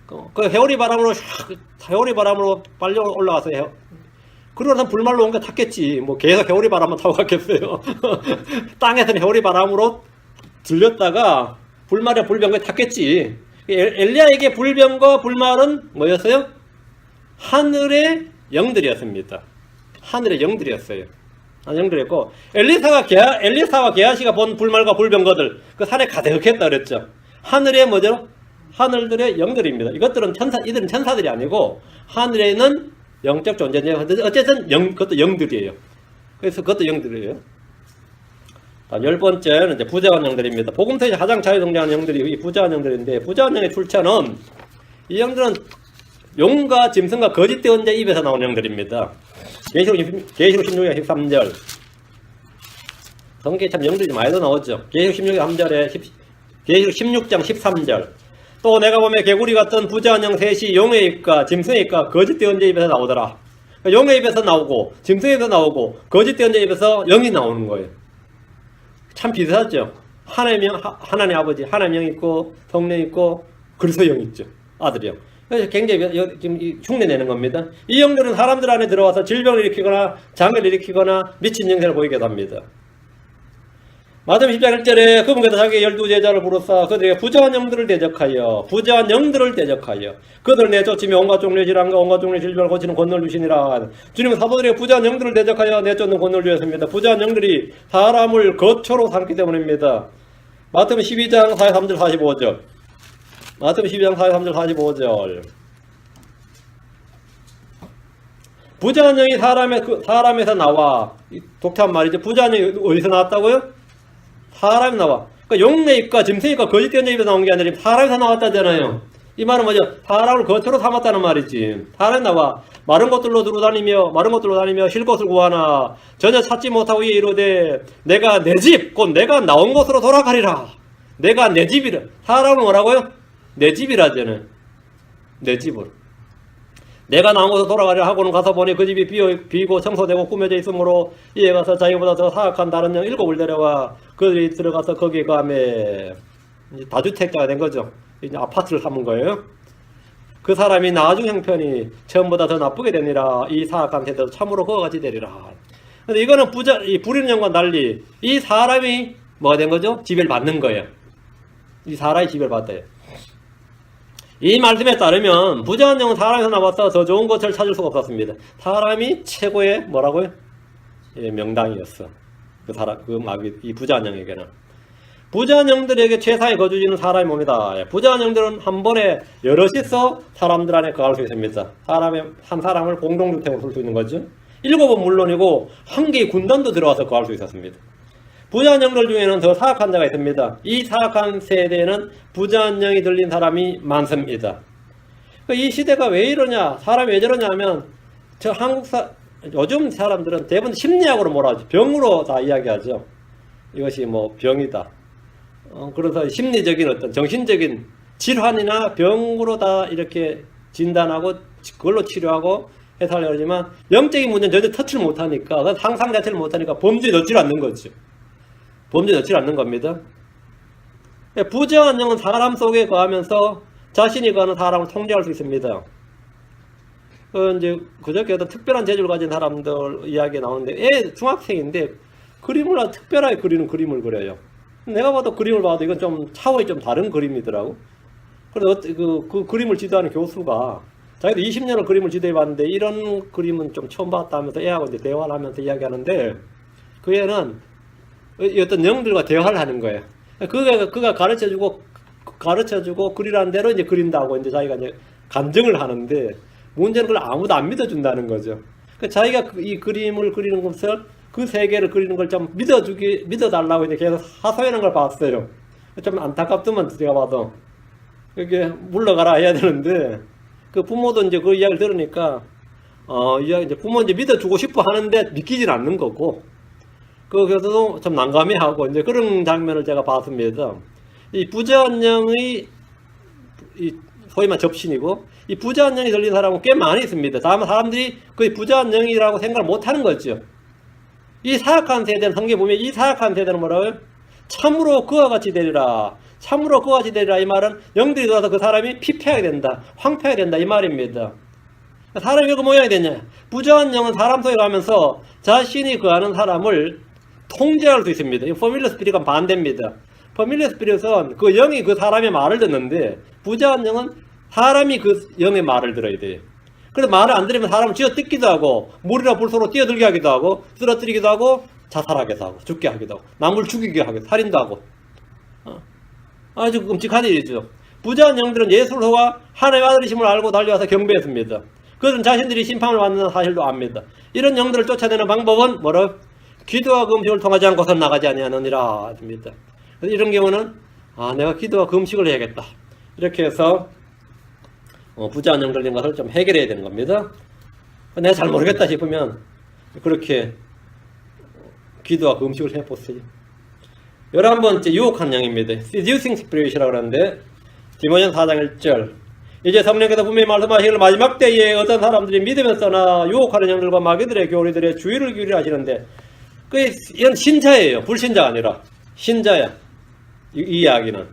그 해오리 바람으로 빨리 올라가서 그러고 난 불말로 온 게 탔겠지. 계속 해오리 바람만 타고 갔겠어요. 땅에서는 해오리 바람으로 들렸다가 불말이나 불병거에 탔겠지. 엘리야에게 불병거 불말은 뭐였어요? 하늘의 영들이었습니다. 하늘의 영들이었어요. 영들이었고 엘리사와 게하시가 본 불말과 불병거들 그 산에 가득했다 그랬죠. 하늘의 뭐죠? 하늘들의 영들입니다. 이들은 천사들이 아니고 하늘에는 영적 존재인데 어쨌든 그것도 영들이에요. 그래서 그것도 영들이에요. 10번째는 이제 부자원 영들입니다. 복음서에서 가장 잘 등장하는 영들이 이 부자원 영들인데 부자원 영의 출처는 이 영들은 용과 짐승과 거짓 대언자 입에서 나온 영들입니다. 계시록 16장 13절. 성경에 참 영들이 많이 나오죠. 계시록 16장 13절. 또 내가 보면 개구리 같은 부자한 영 셋이 용의 입과 짐승의 입과 거짓된 언제 입에서 나오더라. 용의 입에서 나오고 짐승의 입에서 나오고 거짓된 언제 입에서 영이 나오는 거예요. 참 비슷하죠. 하나님 아버지 하나님 영 있고 성령 있고 그리스도 영 있죠. 아들 영. 그래서 굉장히 지금 흉내 내는 겁니다. 이 영들은 사람들 안에 들어와서 질병을 일으키거나 장애를 일으키거나 미친 영세를 보이게 합니다. 마태복음 10장 1절에 그분께서 자기 12제자를 부르사 그들에게 부자한 영들을 대적하여 그들을 내쫓으며 온갖 종류의 질환과 온갖 종류의 질병을 고치는 권능을 주시니라. 주님은 사도들에게 부자한 영들을 대적하여 내쫓는 권능을 주셨습니다. 부자한 영들이 사람을 거초로 삼기 때문입니다. 마태복음 12장 43절 45절 마태복음 12장 43절 45절 부자한 영이 사람에서 나와. 독특한 말이죠. 부자한 영이 어디서 나왔다고요? 사람이 나와. 그러니까 용의 입과 짐승의 입과 거짓된 입에서 나온 게 아니라 사람에서 나왔다잖아요. 이 말은 뭐죠? 사람을 거처로 삼았다는 말이지. 사람이 나와. 마른 것들로 다니며 쉴 것을 구하나 전혀 찾지 못하고 이에 이르되 내가 내 집 곧 내가 나온 곳으로 돌아가리라. 내가 내 집이라. 사람은 뭐라고요? 내 집이라잖아요. 내 집으로. 내가 나온 곳으로 돌아가려 하고는 가서 보니 그 집이 비고 청소되고 꾸며져 있으므로 이에 가서 자기보다 더 사악한 다른 영 7을 데려와 그들이 들어가서 거기에 가매. 다주택자가 된 거죠. 이제 아파트를 삼은 거예요. 그 사람이 나중 형편이 처음보다 더 나쁘게 되니라. 이 사악한 세대도 참으로 그와 같이 되리라. 근데 이거는 이 부리는 영과 달리 이 사람이 뭐가 된 거죠? 지배를 받는 거예요. 이 사람이 지배를 받아요. 이 말씀에 따르면 부자한 영은 사람에서 나와서 더 좋은 것을 찾을 수가 없었습니다. 사람이 최고의 뭐라고요? 예, 명당이었어. 이 부자한 영에게는. 부자한 영들에게 최상의 거주지는 사람의 몸이다. 부자한 영들은 한 번에 여럿이서 사람들 안에 거할 수 있습니다. 한 사람을 공동주택으로 쓸 수 있는 거죠. 7은 물론이고 한 개의 군단도 들어와서 거할 수 있었습니다. 부자한 영들 중에는 더 사악한 자가 있습니다. 이 사악한 세대에는 부자한 영이 들린 사람이 많습니다. 이 시대가 왜 이러냐, 사람이 왜 저러냐 하면 요즘 사람들은 대부분 심리학으로 뭐라 하죠? 병으로 다 이야기하죠. 이것이 뭐 병이다. 그래서 심리적인 어떤 정신적인 질환이나 병으로 다 이렇게 진단하고 그걸로 치료하고 해설하려고 하지만 영적인 문제는 전혀 터치를 못하니까 상상 자체를 못하니까 범죄에 넣질 않는 거죠. 범죄에 넣지 않는 겁니다. 부자한 영은 사람 속에 거하면서 자신이 거하는 사람을 통제할 수 있습니다. 이제 그저께 어떤 특별한 재주를 가진 사람들 이야기 나오는데 중학생인데 그림을 특별하게 그리는 그림을 그려요. 내가 봐도 그림을 봐도 이건 좀 차원이 좀 다른 그림이더라고. 그래서 그 그림을 지도하는 교수가 자기도 20년을 그림을 지도해 봤는데 이런 그림은 좀 처음 봤다 하면서 애하고 이제 대화를 하면서 이야기하는데 그 애는 어떤 영들과 대화를 하는 거예요. 그가 가르쳐주고 그리라는 대로 이제 그린다고 이제 자기가 이제 간증을 하는데 문제는 그걸 아무도 안 믿어준다는 거죠. 자기가 이 그림을 그리는 것을 그 세계를 그리는 걸 좀 믿어달라고 이제 계속 하소연한 걸 봤어요. 좀 안타깝더만 제가 봐도 이게 물러가라 해야 되는데 그 부모도 이제 그 이야기를 들으니까 이제 부모 이제 믿어주고 싶어 하는데 믿기진 않는 거고. 그래서도 좀 난감해하고 이제 그런 장면을 제가 봤습니다. 이 부자한 영의 소위 말 접신이고 이 부자한 영이 들린 사람은 꽤 많이 있습니다. 다만 사람들이 그 부자한 영이라고 생각을 못하는 거죠. 이 사악한 세대는 성경에 보면 이 사악한 세대는 뭐라고요? 참으로 그와 같이 되리라. 참으로 그와 같이 되리라. 이 말은 영들이 들어와서 그 사람이 피폐하게 된다. 황폐하게 된다. 이 말입니다. 사람이 그 모양이 되냐? 부자한 영은 사람 속에 가면서 자신이 거하는 사람을 통제할 수 있습니다. 이 퍼밀리어 스피릿과 반대입니다. 퍼밀리어 스피릿은 그 영이 그 사람의 말을 듣는데 부자한 영은 사람이 그 영의 말을 들어야 돼요. 그래서 말을 안 들으면 사람을 쥐어뜯기도 하고 물이나 불소로 뛰어들게 하기도 하고 쓰러뜨리기도 하고 자살하기도 하고 죽게 하기도 하고 남을 죽이게 하고 살인도 하고 아주 끔찍한 일이죠. 부자한 영들은 예수와 하나님의 아들이심을 알고 달려와서 경배했습니다. 그들은 자신들이 심판을 받는 사실도 압니다. 이런 영들을 쫓아내는 방법은 뭐라? 기도와 금식을 통하지 않고선 나가지 아니하느니라 합니다. 그래서 이런 경우는 내가 기도와 금식을 해야겠다. 이렇게 해서 부자한 영 들린 것을 좀 해결해야 되는 겁니다. 내가 잘 모르겠다 싶으면 그렇게 기도와 금식을 해보세요. 11번째 유혹한 영입니다. seducing spirit이라고 하는데 디모전 4장 1절. 이제 성령께서 분명히 말씀하시기를 마지막 때에 어떤 사람들이 믿으면 떠나 유혹하는 영들과 마귀들의 교리들의 주의를 기울이라 하시는데, 이건 신자예요. 불신자가 아니라 신자야. 이 이야기는.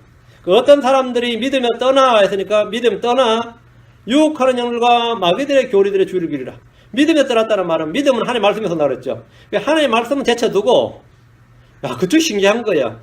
어떤 사람들이 믿으면 떠나 했으니까 믿으면 떠나 유혹하는 영들과 마귀들의 교리들의 주의를 기울이라. 믿으면 떠났다는 말은 믿음은 하나님의 말씀에서 나오랬죠 하나님의 말씀은 제쳐두고, 야, 그쪽 신기한 거야.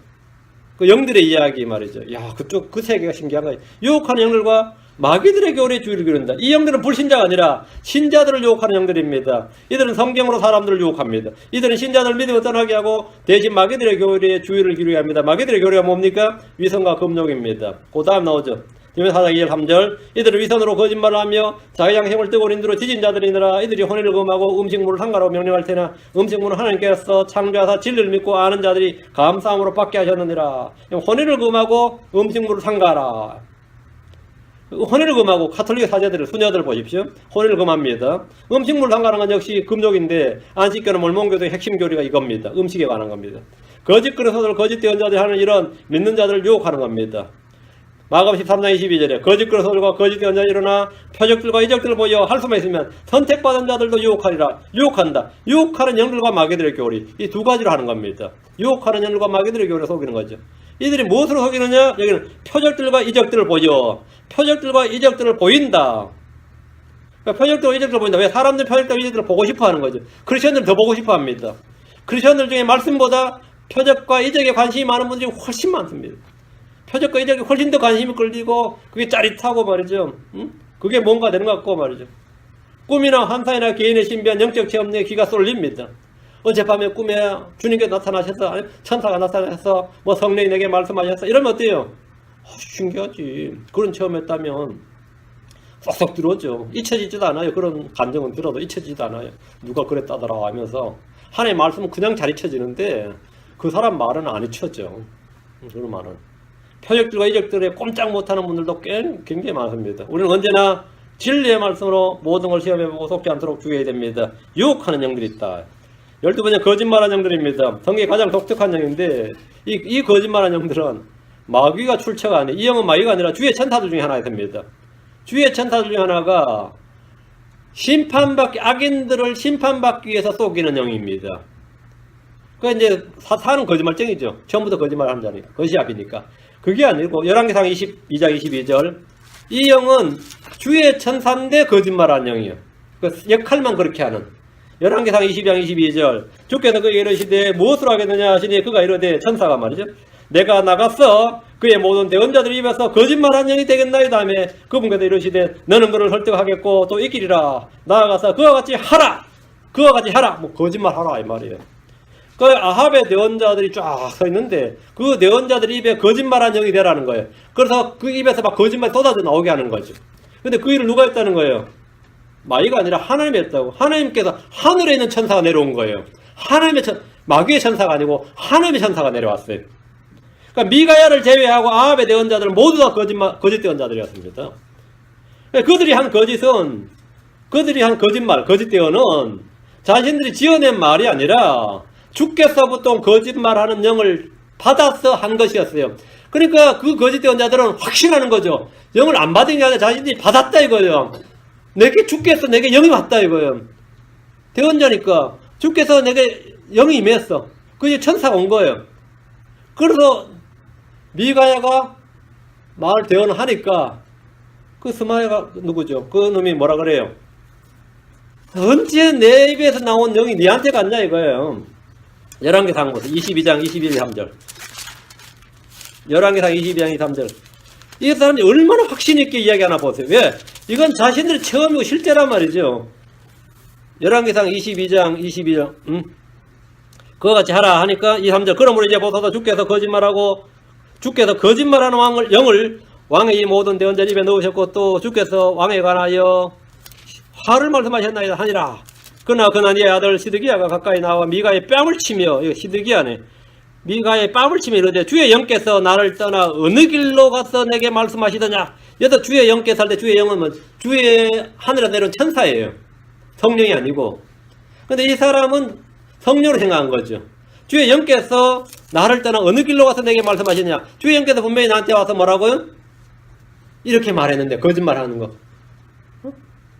그 영들의 이야기 말이죠. 야, 그쪽 그 세계가 신기한 거야. 유혹하는 영들과 마귀들의 교리에 주의를 기울인다. 이 영들은 불신자가 아니라 신자들을 유혹하는 영들입니다. 이들은 성경으로 사람들을 유혹합니다. 이들은 신자들을 믿음을 떠나게 하고 대신 마귀들의 교리에 주의를 기울이게 합니다. 마귀들의 교리가 뭡니까? 위선과 금욕입니다. 그 다음 나오죠. 디모데 4장 2절 3절. 이들은 위선으로 거짓말을 하며 자기 양심을 뜨고 인도로 지진 자들이니라. 이들이 혼인을 금하고 음식물을 상가라고 명령할 테나 음식물은 하나님께서 창조하사 진리를 믿고 아는 자들이 감사함으로 받게 하셨느니라. 혼인을 금하고 음식물을 상가라. 혼인을 금하고 가톨릭 사제들, 수녀들 보십시오. 혼인을 금합니다. 음식물을 상가라는 건 역시 금욕인데 안식교는 몰몬교도의 핵심 교리가 이겁니다. 음식에 관한 겁니다. 거짓 그리스도들, 거짓 대언자들이 하는 이런 믿는 자들을 유혹하는 겁니다. 마가복음 13장 22절에 거짓 그리스도들과 거짓 대언자가 일어나 표적들과 이적들을 보여 할 수만 있으면 선택받은 자들도 유혹하리라. 유혹한다. 유혹하는 영들과 마귀들의 교리. 이 두 가지로 하는 겁니다. 유혹하는 영들과 마귀들의 교리를 속이는 거죠. 이들이 무엇으로 속이느냐? 여기는 표적들과 이적들을 보여. 표적들과 이적들을 보인다. 그러니까 표적들과 이적들을 보인다. 왜? 사람들 표적들과 이적들을 보고 싶어 하는 거죠. 크리스천들은 더 보고 싶어 합니다. 크리스천들 중에 말씀보다 표적과 이적에 관심이 많은 분들이 훨씬 많습니다. 표적과 이적에 훨씬 더 관심이 끌리고 그게 짜릿하고 말이죠. 그게 뭔가 되는 것 같고 말이죠. 꿈이나 환상이나 개인의 신비한 영적 체험에 귀가 쏠립니다. 어젯밤에 꿈에 주님께 나타나셔서, 아니, 천사가 나타나셔서 뭐 성령이 내게 말씀하셨어, 이러면 어때요? 신기하지. 그런 체험했다면 쏙쏙 들어오죠. 잊혀지지도 않아요. 그런 감정은 들어도 잊혀지지도 않아요. 누가 그랬다더라 하면서 하나님의 말씀은 그냥 잘 잊혀지는데 그 사람 말은 안 잊혀져. 그런 말은 표적들과 이적들에 꼼짝 못하는 분들도 굉장히 많습니다. 우리는 언제나 진리의 말씀으로 모든 걸 시험해보고 속지 않도록 주의해야 됩니다. 유혹하는 영들이 있다. 12번째 거짓말하는 영들입니다. 성경에 가장 독특한 영인데 이 거짓말하는 영들은 마귀가 출처가 아니에요. 이 영은 마귀가 아니라 주의 천사들 중에 하나가 됩니다. 주의 천사들 중에 하나가 악인들을 심판받기 위해서 속이는 영입니다. 그러니까 이제 사탄은 거짓말쟁이죠. 처음부터 거짓말하는 자니까. 거시압이니까. 그게 아니고 열왕기상 22장 22절 이 영은 주의 천사인데 거짓말하는 영이에요. 그 역할만 그렇게 하는. 열왕기상 22장 22절 주께서 그에게 이르시되 무엇을 하겠느냐 하시니 그가 이르되 천사가 말이죠. 내가 나가서 그의 모든 대언자들 입에서 거짓말한 영이 되겠나이다 하며 그분께서 이르시되 너는 그를 설득하겠고 또 이기리라. 나아가서 그와 같이 하라. 그와 같이 하라. 뭐 거짓말하라 이 말이에요. 그 아합의 대언자들이 쫙 서 있는데 그 대언자들 입에 거짓말한 영이 되라는 거예요. 그래서 그 입에서 막 거짓말 쏟아져 나오게 하는 거죠. 근데 그 일을 누가 했다는 거예요? 마귀가 아니라 하나님이 했다고. 하나님께서 하늘에 있는 천사가 내려온 거예요. 마귀의 천사가 아니고 하나님의 천사가 내려왔어요. 그러니까 미가야를 제외하고 아합의 대언자들은 모두 다 거짓 대언자들이었습니다. 그들이 한 거짓말, 거짓 대언은 자신들이 지어낸 말이 아니라 주께서부터 거짓말하는 영을 받아서 한 것이었어요. 그러니까 그 거짓 대언자들은 확신하는 거죠. 영을 안 받은 게 아니라 자신들이 받았다 이거예요. 주께서 내게 영이 왔다 이거예요. 대언자니까 주께서 내게 영이 임했어. 그게 천사가 온 거예요. 그래서 미가야가 말 대언을 하니까 그 스마야가 누구죠? 그 놈이 뭐라 그래요? 언제 내 입에서 나온 영이 니한테 갔냐 이거예요. 열왕기상 22장 22, 3절. 열왕기상 22장 23절. 이 사람이 얼마나 확신 있게 이야기하나 보세요. 왜? 이건 자신들의 체험이고 실제란 말이죠. 열왕기상 22장 22절. 그와 같이 하라 하니까 23절. 그러므로 이제 보소서 주께서 거짓말하는 영을 왕의 이 모든 대언자 입에 넣으셨고 또 주께서 왕에 관하여 화를 말씀하셨나이다 하니라. 그러나 그나니의 아들 시드기야가 가까이 나와 미가의 뺨을 치며, 이거 시드기야네, 미가의 뺨을 치며 이르되 주의 영께서 나를 떠나 어느 길로 가서 내게 말씀하시더냐. 여기서 주의 영께서 할 때 주의 영은 뭐 주의 하늘에 내려온 천사예요. 성령이 아니고. 근데 이 사람은 성령으로 생각한 거죠. 주의 영께서 나를 떠나 어느 길로 가서 내게 말씀하시냐. 주의 영께서 분명히 나한테 와서 뭐라고요? 이렇게 말했는데 거짓말하는 거.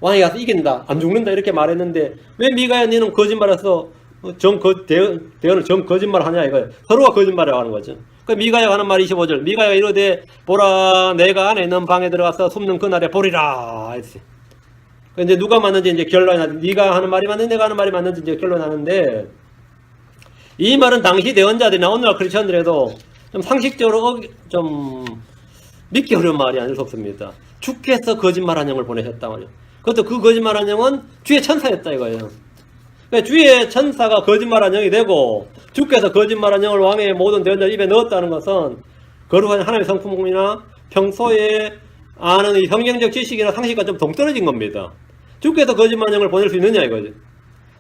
왕이 가서 이긴다, 안 죽는다 이렇게 말했는데 왜 미가야 너는 거짓말해서 대언을 정 거짓말하냐 이거예요. 서로가 거짓말을 하는 거죠. 그 미가야가 하는 말이 25절. 미가야가 이르되 보라 내가 안에 있는 방에 들어가서 숨는 그날에 보리라 했어요. 이제 누가 맞는지 이제 결론이 나는데 네가 하는 말이 맞는지 내가 하는 말이 맞는지 이제 결론이 나는데 이 말은 당시 대언자들이나 오늘날 크리스천들에도 좀 상식적으로 좀 믿기 어려운 말이 아닐 수 없습니다. 주께서 거짓말한 영을 보내셨다 말이에요. 그것도 그 거짓말한 영은 주의 천사였다 이거예요. 그러니까 주의 천사가 거짓말한 영이 되고 주께서 거짓말한 영을 왕의 모든 대언자 입에 넣었다는 것은 거룩한 하나님의 성품이나 평소에 아는 이 성경적 지식이나 상식과 좀 동떨어진 겁니다. 주께서 거짓말한 영을 보낼 수 있느냐 이거죠.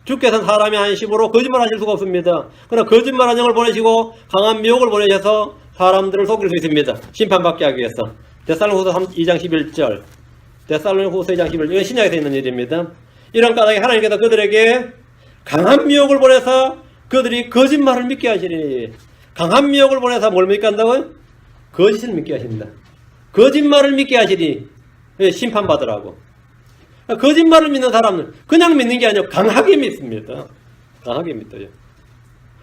주께서는 사람이 안심으로 거짓말하실 수가 없습니다. 그러나 거짓말한 영을 보내시고 강한 미혹을 보내셔서 사람들을 속일 수 있습니다. 심판받게 하기 위해서. 데살로니가후서 2장 11절 데살로니가후서 2장 11절 이건 신약에서 있는 일입니다. 이런 까닭에 하나님께서 그들에게 강한 미혹을 보내서 그들이 거짓말을 믿게 하시리니 강한 미혹을 보내서 뭘 믿게 한다고요? 거짓을 믿게 하신다. 거짓말을 믿게 하시니 심판받으라고. 거짓말을 믿는 사람은 그냥 믿는 게 아니라 강하게 믿습니다. 강하게 믿어요.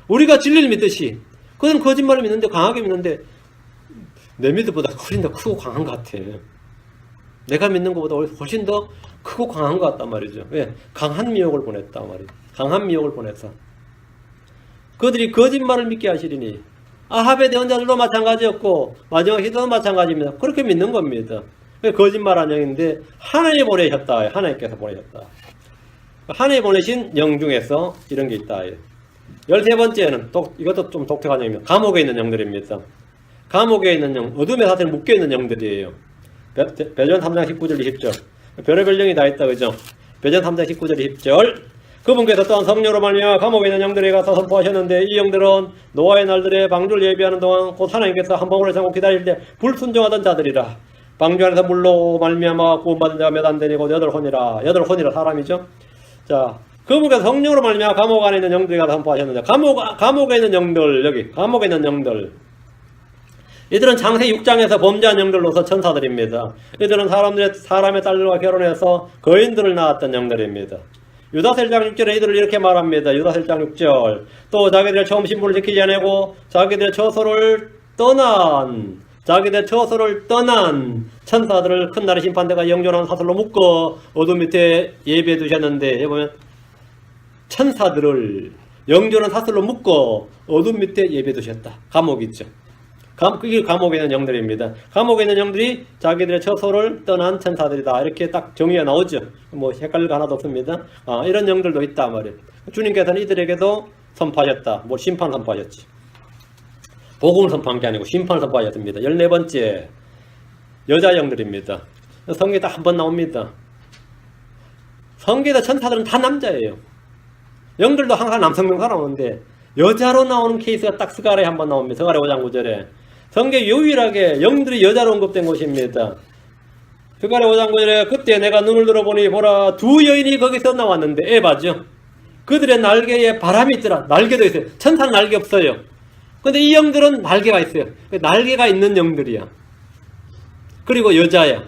우리가 진리를 믿듯이 그들은 거짓말을 믿는데 강하게 믿는데 내 믿음보다 훨씬 더 크고 강한 것 같아. 내가 믿는 것보다 훨씬 더 크고 강한 것 같단 말이죠. 왜? 강한 미혹을 보냈단 말이죠. 강한 미혹을 보내서 그들이 거짓말을 믿게 하시리니 아합의 대언자들도 마찬가지였고 마지막 시대도 마찬가지입니다. 그렇게 믿는 겁니다. 거짓말한 영인데 하나님이 보내셨다. 하나님께서 보내셨다. 하나님이 보내신 영 중에서 이런 게 있다. 13번째는 이것도 좀 독특한 영입니다. 감옥에 있는 영들입니다. 감옥에 있는 영, 어둠의 사태에 묶여있는 영들이에요. 베드로전 3장 19절 20절 별의별 영이 다 있다 그죠? 베드로전 3장 19절 20절 그분께서 또한 성령으로 말미암아 감옥에 있는 영들에게 가서 선포하셨는데 이 영들은 노아의 날들에 방주를 예비하는 동안 곧 하나님께서 한 방울을 참고 기다릴 때 불순종하던 자들이라. 방주 안에서 물로 말미암아 구원받은 자가 몇 안 되니 곧 8혼이라. 8혼이라 사람이죠. 자, 그분께서 성령으로 말미암아 감옥 안에 있는 영들에게 가서 선포하셨는데 감옥에 있는 영들 여기 감옥에 있는 영들 이들은 창세 6장에서 범죄한 영들로서 천사들입니다. 이들은 사람의 딸들과 결혼해서 거인들을 낳았던 영들입니다. 유다서 1장 6절에 이들을 이렇게 말합니다. 유다서 1장 6절 또 자기들의 처음 신분을 지키지 않고 자기들의 처소를 떠난 천사들을 큰 날의 심판대가 영존한 사슬로 묶어 어둠 밑에 예배해 두셨는데 여기 보면 천사들을 영존한 사슬로 묶어 어둠 밑에 예배해 두셨다. 감옥 있죠. 그게 감옥에 있는 영들입니다. 감옥에 있는 영들이 자기들의 처소를 떠난 천사들이다. 이렇게 딱 정의가 나오죠. 뭐 헷갈릴 거 하나도 없습니다. 이런 영들도 있다 말이에요. 주님께서는 이들에게도 선포하셨다. 뭐 심판 선포하셨지. 복음을 선포한 게 아니고 심판을 선포하셨습니다. 14번째 여자 영들입니다. 성경에 딱 한 번 나옵니다. 성경의 천사들은 다 남자예요. 영들도 항상 남성명 나오는데 여자로 나오는 케이스가 딱 스가랴에 한 번 나옵니다. 스가랴 5장 9절에 성경에 유일하게 영들이 여자로 언급된 곳입니다. 스가랴 5장 9절에 그때 내가 눈을 들어보니 보라 두 여인이 거기서 나왔는데 에바죠. 그들의 날개에 바람이 있더라. 날개도 있어요. 천사는 날개 없어요. 근데 이 영들은 날개가 있어요. 날개가 있는 영들이야. 그리고 여자야.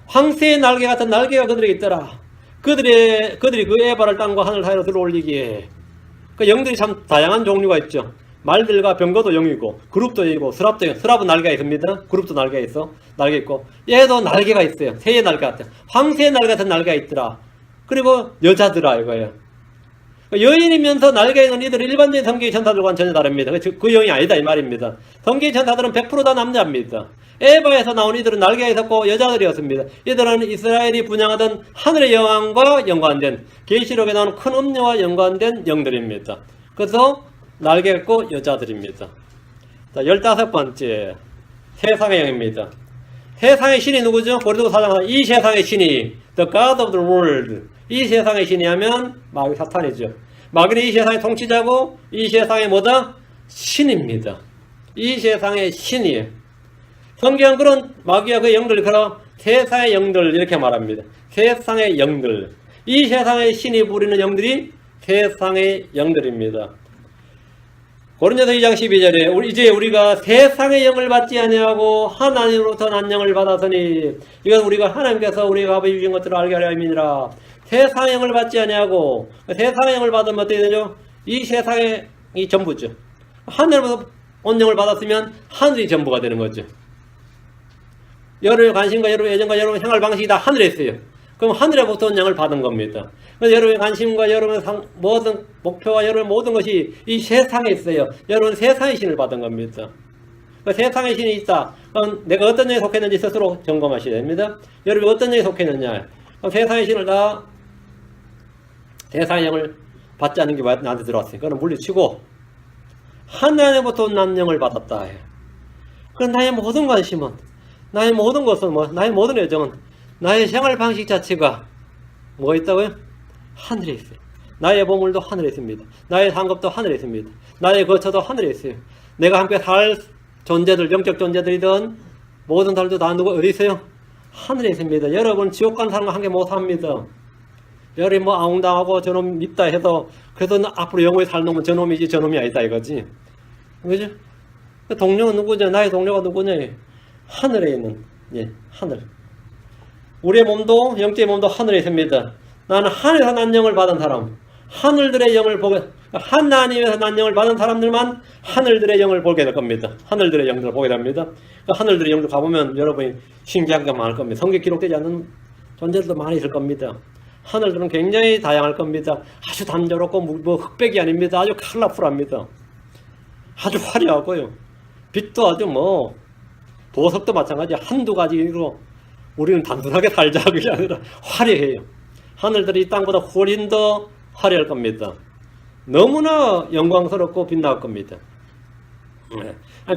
황새의 날개 같은 날개가 그들에게 있더라. 그들이 그 에바를 땅과 하늘 사이로 들어 올리기에 그 영들이 참 다양한 종류가 있죠. 말들과 병거도 영이고 그룹도 영이고 스랍도 영. 스랍은 날개가 있습니다. 그룹도 날개가 있어. 날개 있고 얘도 날개가 있어요. 새의 날개 같은 황새의 날개 같은 날개가 있더라. 그리고 여자들아 이거예요. 여인이면서 날개 있는 이들은 일반적인 성경의 천사들과는 전혀 다릅니다. 그 영이 아니다 이 말입니다. 성경의 천사들은 100% 다 남자입니다. 에바에서 나온 이들은 날개가 있었고 여자들이었습니다. 이들은 이스라엘이 분양하던 하늘의 여왕과 연관된 계시록에 나오는 큰 음녀와 연관된 영들입니다. 그래서 날개가 있고 여자들입니다. 자, 15번째 세상의 영입니다. 세상의 신이 누구죠? 고린도서 4장 이 세상의 신이 The God of the world 이 세상의 신이 하면 마귀 사탄이죠. 마귀는 이 세상의 통치자고 이 세상의 뭐다? 신입니다. 이 세상의 신이에요. 성경은 그런 마귀와 그 영들 그런 세상의 영들 이렇게 말합니다. 세상의 영들 이 세상의 신이 부리는 영들이 세상의 영들입니다. 고린도서 2장 12절에 이제 우리가 세상의 영을 받지 아니하고 하나님으로부터 난 영을 받았으니 이건 우리가 하나님께서 우리가 아버지 주신 것들을 알게 하려 함이니라. 세상의 영을 받지 아니하고 세상의 영을 받으면 어떻게 되죠? 이 세상의 이 전부죠. 하늘로부터 온 영을 받았으면 하늘이 전부가 되는 거죠. 여러분의 관심과 여러분의 애정과 여러분의 생활 방식이 다 하늘에 있어요. 그럼 하늘로부터 온 영을 받은 겁니다. 그래서 여러분의 관심과 여러분의 모든 목표와 여러분의 모든 것이 이 세상에 있어요. 여러분은 세상의 신을 받은 겁니다. 세상의 신이 있다. 그럼 내가 어떤 영에 속했는지 스스로 점검하셔야 됩니다. 여러분이 어떤 영에 속했느냐. 그럼 세상의 신을 다 세상의 영을 받지 않는 게 나한테 들어왔으니까 그건 물리치고 하나님부터 온 난 영을 받았다. 그 나의 모든 관심은, 나의 모든 것은, 나의 모든 애정은, 나의 생활 방식 자체가 뭐가 있다고요? 하늘에 있어요. 나의 보물도 하늘에 있습니다. 나의 상급도 하늘에 있습니다. 나의 거처도 하늘에 있어요. 내가 함께 살 존재들, 영적 존재들이든 모든 사람도 다 누구 어디 있어요? 하늘에 있습니다. 여러분 지옥 간 사람과 함께 못 삽니다. 여러분이 뭐 아웅당하고 저놈 믿다 해서 그래서 앞으로 영원히 살 놈은 저놈이지 저놈이 아니다 이거지. 그죠? 동료는 누구냐? 나의 동료가 누구냐? 하늘에 있는 하늘. 우리의 몸도 영적의 몸도 하늘에 있습니다. 나는 하늘에서 난 영을 받은 사람, 하늘들의 영을 보게, 하나님에서 난 영을 받은 사람들만 하늘들의 영을 보게 될 겁니다. 하늘들의 영들을 보게 됩니다. 그 하늘들의 영들 가보면 여러분이 신기한 게 많을 겁니다. 성경에 기록되지 않는 존재들도 많이 있을 겁니다. 하늘들은 굉장히 다양할 겁니다. 아주 단조롭고 뭐 흑백이 아닙니다. 아주 컬러풀합니다. 아주 화려하고요. 빛도 아주 뭐 보석도 마찬가지 한두 가지로 우리는 단순하게 살자 그게 아니라 화려해요. 하늘들이 이 땅보다 훨씬 더 화려할 겁니다. 너무나 영광스럽고 빛날 겁니다.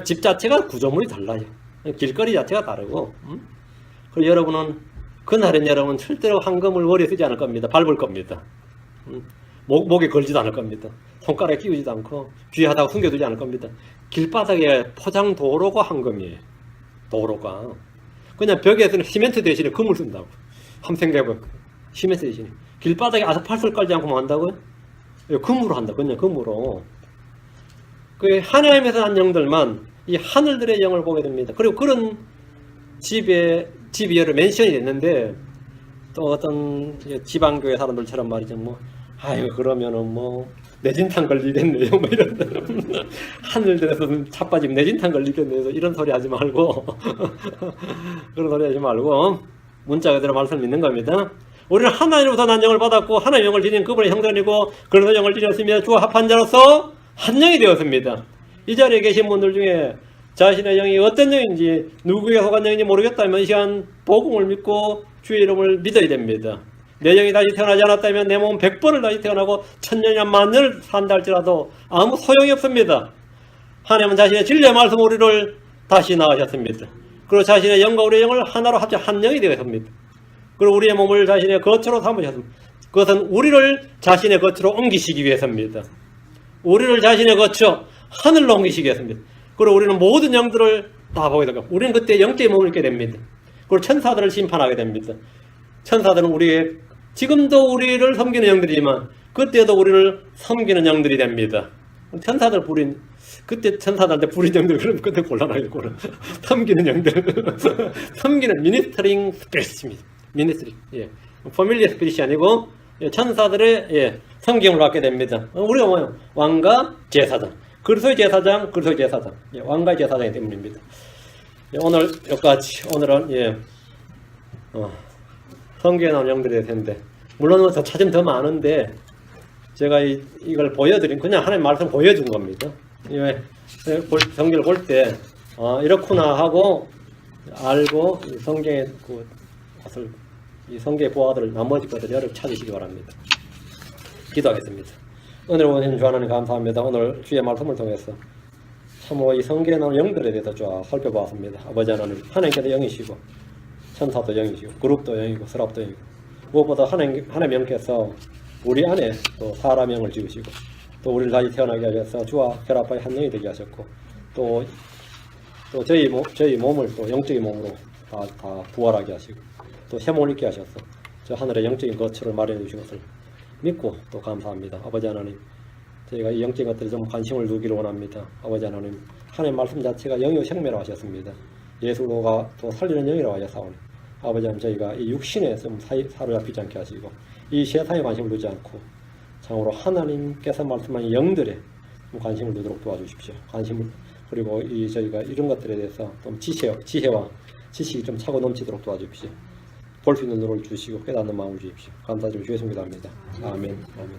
집 자체가 구조물이 달라요. 길거리 자체가 다르고. 그리고 여러분은 그날은 여러분 절대로 황금을 머리에 쓰지 않을 겁니다. 밟을 겁니다. 목에 걸지도 않을 겁니다. 손가락에 끼우지도 않고 귀하다고 숨겨두지 않을 겁니다. 길바닥에 포장 도로가 황금이에요. 도로가. 그냥 벽에서는 시멘트 대신에 금을 쓴다고. 한번 생각해봐요. 시멘트 대신에. 길바닥에 아스팔트를 깔지 않고 뭐 한다고요? 금으로 한다. 그냥 금으로. 그 하나님에서 난 영들만 이 하늘들의 영을 보게 됩니다. 그리고 그런 집이 여러 맨션이 됐는데 또 어떤 지방교회 사람들처럼 말이죠. 뭐 아유 그러면은 뭐 내진탕 걸리겠네요. 뭐 이런 하늘들에서 차빠지면 내진탕 걸리겠네요. 이런 소리 하지 말고 그런 소리 하지 말고 문자 그대로 말씀 믿는 겁니다. 우리는 하나님으로부터 난 영을 받았고 하나님의 영을 지닌 그분의 형제이고 그래서 영을 지녔으며 주와 합한 자로서 한 영이 되었습니다. 이 자리에 계신 분들 중에 자신의 영이 어떤 영인지 누구에게 속한 영인지 모르겠다면 이 시간 복음을 믿고 주의 이름을 믿어야 됩니다. 내 영이 다시 태어나지 않았다면 내 몸은 100번을 다시 태어나고 1000년이나 10,000년을 산다 할지라도 아무 소용이 없습니다. 하나님은 자신의 진리의 말씀 우리를 다시 낳으셨습니다. 그리고 자신의 영과 우리의 영을 하나로 합쳐 한 영이 되었습니다. 그리고 우리의 몸을 자신의 거처로 삼으셨습니다. 그것은 우리를 자신의 거처로 옮기시기 위해서입니다. 우리를 자신의 거처 하늘로 옮기시기 위해서입니다. 그리고 우리는 모든 영들을 다 보게 되고 우리는 그때 영적인 몸을 입게 됩니다. 그리고 천사들을 심판하게 됩니다. 천사들은 우리의 지금도 우리를 섬기는 영들이지만 그때도 우리를 섬기는 영들이 됩니다. 천사들 부린 그때 천사들한테 부린 영들 그러면 그때 곤란하겠구나. 섬기는 영들 섬기는 미니스터링 스피릿입니다. 미니스터링 패밀리 스피릿이 아니고 천사들의 섬김을 받게 됩니다. 우리가 뭐예요? 왕과 제사장. 그리스도의 제사장, 그리스도의 제사장. 왕가의 제사장이기 때문입니다. 오늘 여기까지 오늘은 성경에 나온 영들이 될 텐데 물론 더 찾으면 더 많은데 제가 이걸 보여드린 그냥 하나님 말씀 보여준 겁니다. 성경을 볼 때 이렇구나 하고 알고 성경의 것을 이 성경의 보아들 나머지 것들 여러분 찾으시기 바랍니다. 기도하겠습니다. 오늘 원하신 주 하나님 감사합니다. 오늘 주의 말씀을 통해서 참 이 성경에 나오는 영들에 대해서 쭉 살펴보았습니다. 아버지 하나님 하나님께서 영이시고 천사도 영이시고 그룹도 영이고 스랍도 영이고 무엇보다 하나님 영께서 우리 안에 또 사람 영을 지으시고 또 우리를 다시 태어나게 하셔서 주와 결합하여 한 영이 되게 하셨고 또 저희 몸을 또 영적인 몸으로 다 부활하게 하시고 또 새 몸을 입게 하셔서 저 하늘의 영적인 거처를 마련해 주신 것을 믿고 또 감사합니다. 아버지 하나님 저희가 이 영적인 것들에 좀 관심을 두기를 원합니다. 아버지 하나님, 하나님의 말씀 자체가 영이요 생명이라고 하셨습니다. 예수가 또 살리는 영이라고 하셨사오니 아버지 하나님, 저희가 이 육신에 좀 사로잡히지 않게 하시고 이 세상에 관심을 두지 않고 참으로 하나님께서 말씀하신 영들에 관심을 두도록 도와주십시오. 관심을, 그리고 저희가 이런 것들에 대해서 좀 지혜와 지식이 좀 차고 넘치도록 도와주십시오. 볼 수 있는 눈을 주시고 깨닫는 마음을 주십시오. 감사드리고 주의 성기도합니다. 아멘. 아멘.